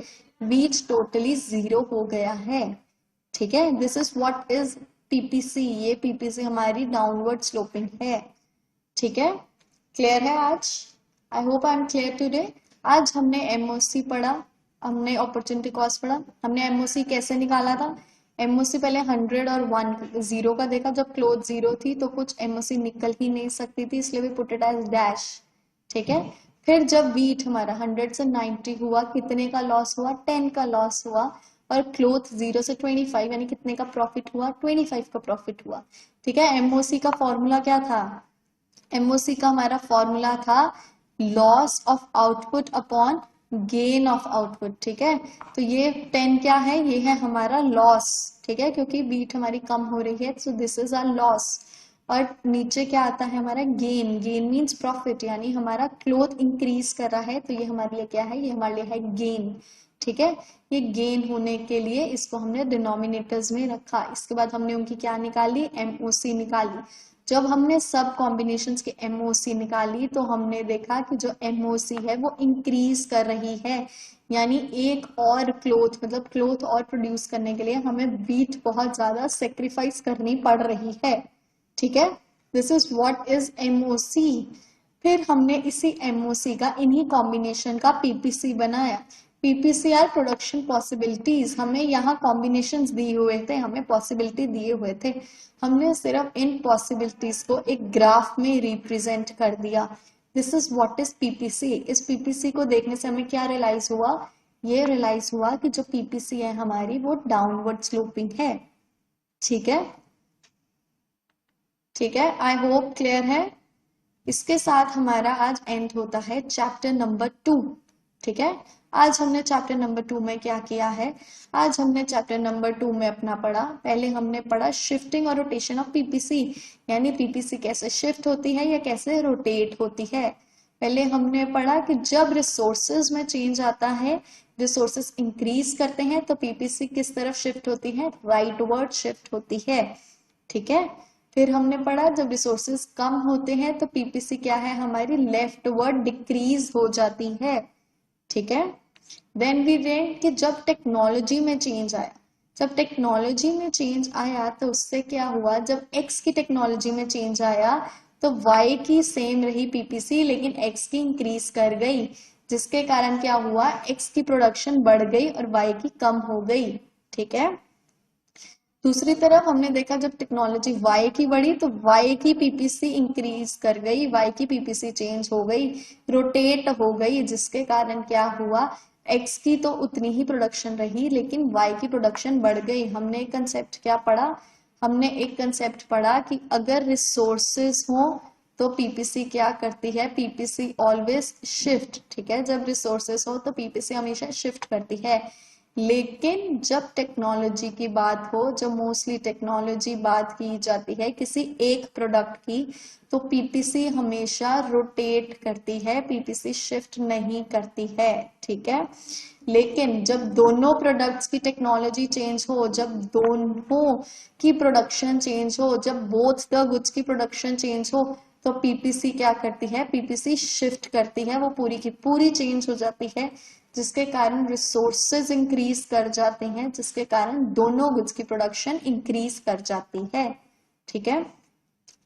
वीट टोटली 0 हो गया है। ठीक है, this is what is PPC. ये पीपीसी हमारी डाउनवर्ड स्लोपिंग है। ठीक है, क्लियर है आज? I hope I am clear today. आज हमने एमओसी पढ़ा, हमने अपॉर्चुनिटी कॉस्ट पढ़ा। हमने एमओसी कैसे निकाला था? एमओसी पहले 100 और 1 0 का देखा, जब क्लोथ 0 थी तो कुछ एमओसी निकल ही नहीं सकती थी, इसलिए भी पुट इट एज डैश, ठीक है। फिर जब बीट हमारा 100 से 90 हुआ, कितने का लॉस हुआ, 10 का लॉस हुआ, और क्लोथ 0 से 25 यानी कितने का प्रॉफिट हुआ, 25 का प्रॉफिट हुआ, ठीक है। एमओसी का फॉर्मूला क्या था, एमओसी का हमारा फॉर्मूला था loss of output upon gain of output, ठीक है। तो ये 10 क्या है, ये है हमारा लॉस, ठीक है, क्योंकि बीट हमारी कम हो रही है, so this is our loss. और नीचे क्या आता है हमारा गेन, गेन मीन्स प्रॉफिट, यानी हमारा क्लोथ इंक्रीज कर रहा है, तो ये हमारे लिए क्या है, ये हमारे लिए है गेन, ठीक है। ये गेन होने के लिए इसको हमने डिनोमिनेटर्स में रखा। इसके बाद हमने उनकी क्या निकाली, एमओसी निकाली। जब हमने सब कॉम्बिनेशंस के एमओसी निकाली तो हमने देखा कि जो एमओसी है वो इंक्रीज कर रही है, यानी एक और क्लोथ, मतलब क्लोथ और प्रोड्यूस करने के लिए हमें बीट बहुत ज्यादा सेक्रीफाइस करनी पड़ रही है, ठीक है। This is what is MOC. फिर हमने इसी एमओसी का, इन्हीं कॉम्बिनेशन का पीपीसी बनाया। पीपीसी आर प्रोडक्शन पॉसिबिलिटीज, हमें यहाँ कॉम्बिनेशंस दिए हुए थे, हमें पॉसिबिलिटी दिए हुए थे, हमने सिर्फ इन पॉसिबिलिटीज को एक ग्राफ में रिप्रेजेंट कर दिया। This is what is PPC. इस पीपीसी को देखने से हमें क्या रियलाइज हुआ, ये रियलाइज हुआ कि जो पीपीसी है हमारी वो डाउनवर्ड स्लोपिंग है, ठीक है, ठीक है। आई होप क्लियर है। इसके साथ हमारा आज एंड होता है चैप्टर नंबर 2, ठीक है। आज हमने चैप्टर नंबर 2 में क्या किया है, आज हमने चैप्टर नंबर 2 में अपना पढ़ा, पहले हमने पढ़ा शिफ्टिंग और रोटेशन ऑफ पीपीसी, यानी पीपीसी कैसे शिफ्ट होती है या कैसे रोटेट होती है। पहले हमने पढ़ा कि जब रिसोर्सेज में चेंज आता है, रिसोर्सेज इंक्रीज करते हैं तो पीपीसी किस तरफ शिफ्ट होती है, राइटवर्ड शिफ्ट होती है, ठीक है। फिर हमने पढ़ा जब रिसोर्सेज कम होते हैं तो पीपीसी क्या है हमारी, लेफ्टवर्ड डिक्रीज हो जाती है, ठीक है। देन वी रेड कि जब टेक्नोलॉजी में चेंज आया, जब टेक्नोलॉजी में चेंज आया तो उससे क्या हुआ, जब एक्स की टेक्नोलॉजी में चेंज आया तो वाई की सेम रही पीपीसी, लेकिन एक्स की इंक्रीज कर गई, जिसके कारण क्या हुआ, एक्स की प्रोडक्शन बढ़ गई और वाई की कम हो गई, ठीक है। दूसरी तरफ हमने देखा जब टेक्नोलॉजी वाई की बढ़ी तो वाई की पीपीसी इंक्रीज कर गई, वाई की पीपीसी चेंज हो गई, रोटेट हो गई, जिसके कारण क्या हुआ, एक्स की तो उतनी ही प्रोडक्शन रही लेकिन वाई की प्रोडक्शन बढ़ गई। हमने एक कंसेप्ट क्या पढ़ा, हमने एक कंसेप्ट पढ़ा कि अगर रिसोर्सेज हो तो पीपीसी क्या करती है, पीपीसी ऑलवेज शिफ्ट, ठीक है। जब रिसोर्सेज हो तो पीपीसी हमेशा शिफ्ट करती है, लेकिन जब टेक्नोलॉजी की बात हो, जब मोस्टली टेक्नोलॉजी बात की जाती है किसी एक प्रोडक्ट की, तो पीपीसी हमेशा रोटेट करती है, पीपीसी शिफ्ट नहीं करती है, ठीक है। लेकिन जब दोनों प्रोडक्ट्स की टेक्नोलॉजी चेंज हो, जब दोनों की प्रोडक्शन चेंज हो, जब बोथ द गुड्स की प्रोडक्शन चेंज हो, तो पीपीसी क्या करती है, पीपीसी शिफ्ट करती है, वो पूरी की पूरी चेंज हो जाती है, जिसके कारण रिसोर्सेज इंक्रीज कर जाते हैं, जिसके कारण दोनों गुड्स की प्रोडक्शन इंक्रीज कर जाती है, ठीक है।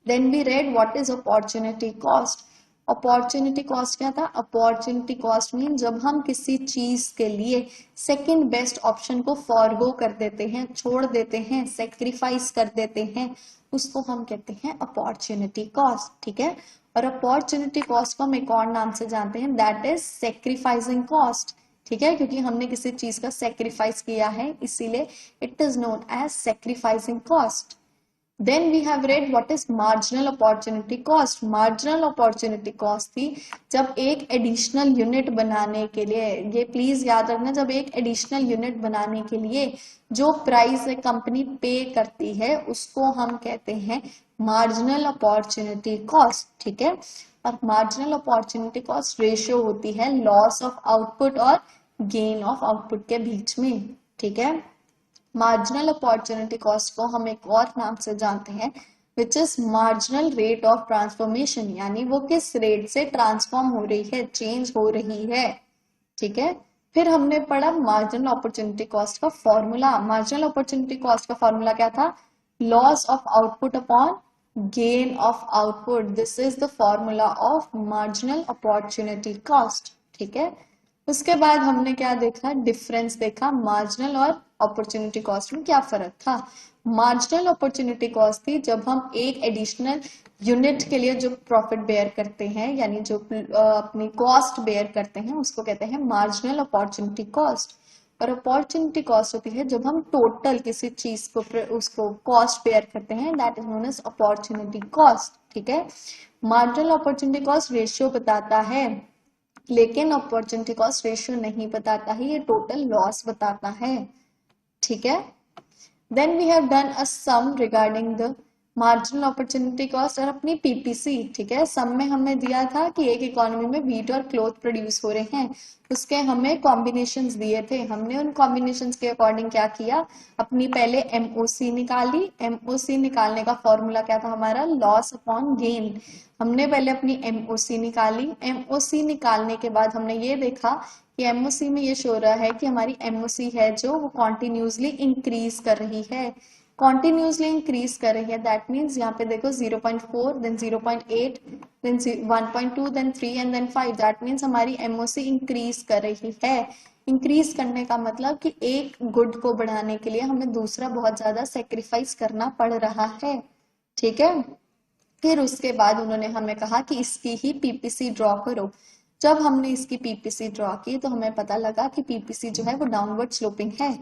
Then we read what is opportunity cost. Opportunity cost क्या था, अपॉर्चुनिटी कॉस्ट मीन जब हम किसी चीज के लिए सेकंड बेस्ट ऑप्शन को फॉरगो कर देते हैं, छोड़ देते हैं, सेक्रीफाइस कर देते हैं, उसको हम कहते हैं अपॉर्चुनिटी कॉस्ट, ठीक है। और अपॉर्चुनिटी कॉस्ट को हम एक और नाम से जानते हैं, दैट इज सेक्रीफाइसिंग कॉस्ट, ठीक है, क्योंकि हमने किसी चीज का सेक्रीफाइस किया है इसीलिए it is known as sacrificing cost. Then we have read what is marginal opportunity cost. Marginal opportunity cost थी जब एक एडिशनल यूनिट बनाने के लिए, ये प्लीज याद रखना, जब एक एडिशनल यूनिट बनाने के लिए जो प्राइस कंपनी पे करती है उसको हम कहते हैं मार्जिनल अपॉर्चुनिटी कॉस्ट, ठीक है। और मार्जिनल अपॉर्चुनिटी कॉस्ट रेशियो होती है लॉस ऑफ आउटपुट और गेन ऑफ आउटपुट के बीच में, ठीक है। मार्जिनल अपॉर्चुनिटी कॉस्ट को हम एक और नाम से जानते हैं which is marginal rate of transformation, यानी वो किस रेट से ट्रांसफॉर्म हो रही है, चेंज हो रही है, ठीक है। फिर हमने पढ़ा मार्जिनल अपॉर्चुनिटी कॉस्ट का फॉर्मूला। मार्जिनल अपॉर्चुनिटी कॉस्ट का फॉर्मूला क्या था, loss of output upon gain of output, this is the formula of marginal opportunity cost, ठीक है। उसके बाद हमने क्या देखा, डिफरेंस देखा मार्जिनल और अपॉर्चुनिटी कॉस्ट में क्या फर्क था? मार्जिनल अपॉर्चुनिटी कॉस्ट थी जब हम एक एडिशनल यूनिट के लिए जो प्रॉफिट बेयर करते हैं, यानी जो अपनी कॉस्ट बेयर करते हैं, उसको कहते हैं मार्जिनल अपॉर्चुनिटी कॉस्ट। और अपॉर्चुनिटी कॉस्ट होती है जब हम टोटल किसी चीज को उसको कॉस्ट बेयर करते हैं, that is known as opportunity cost. ठीक है, मार्जिनल अपॉर्चुनिटी कॉस्ट रेशियो बताता है, लेकिन अपॉर्चुनिटी कॉस्ट रेशियो नहीं बताता है, ये टोटल लॉस बताता है। ठीक है, then we have done a sum regarding the marginal opportunity cost और अपनी पीपीसी। ठीक है, सम में हमें दिया था कि एक इकोनॉमी में व्हीट और क्लोथ प्रोड्यूस हो रहे हैं, उसके हमें कॉम्बिनेशंस दिए थे। हमने उन कॉम्बिनेशंस के अकॉर्डिंग क्या किया, अपनी पहले एमओसी निकाली। एमओसी निकालने का फॉर्मूला क्या था हमारा, लॉस अपॉन गेन। हमने पहले अपनी एमओसी निकाली। एमओसी निकालने के बाद हमने ये देखा कि एमओसी में ये शो हो रहा है कि हमारी एमओसी है जो वो कॉन्टिन्यूसली इंक्रीज कर रही है, कॉन्टिन्यूसली इंक्रीज कर रही है। दैट मीन्स यहाँ पे देखो 0.4, then 0.8, then 1.2, then 3 and then 5। That means हमारी एमओसी इंक्रीज कर रही है। इंक्रीज करने का मतलब कि एक गुड को बढ़ाने के लिए हमें दूसरा बहुत ज्यादा सेक्रीफाइस करना पड़ रहा है। ठीक है, फिर उसके बाद उन्होंने हमें कहा कि इसकी ही पीपीसी ड्रॉ करो। जब हमने इसकी पीपीसी ड्रॉ की तो हमें पता लगा कि पीपीसी जो है वो डाउनवर्ड स्लोपिंग है।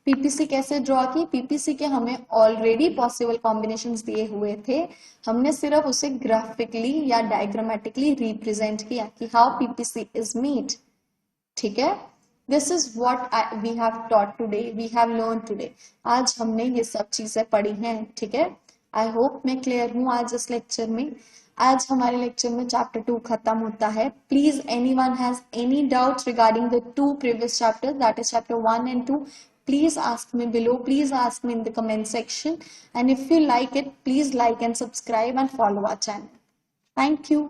पीपीसी कैसे ड्रॉ की, पीपीसी के हमें ऑलरेडी पॉसिबल कॉम्बिनेशंस दिए हुए थे, हमने सिर्फ उसे ग्राफिकली या डायग्रामेटिकली रिप्रेजेंट किया कि हाउ पीपीसी इज मेड। ठीक है, this is what we have taught today, we have learn today. आज हमने ये सब चीजें पढ़ी हैं। ठीक है, आई होप मैं क्लियर हूँ आज इस लेक्चर में। आज हमारे लेक्चर में चैप्टर 2 खत्म होता है। Please anyone has any doubts regarding the 2 previous chapters, that is chapter 1 and 2, please ask me below, please ask me in the comment section, and if you like it, please like and subscribe and follow our channel. Thank you.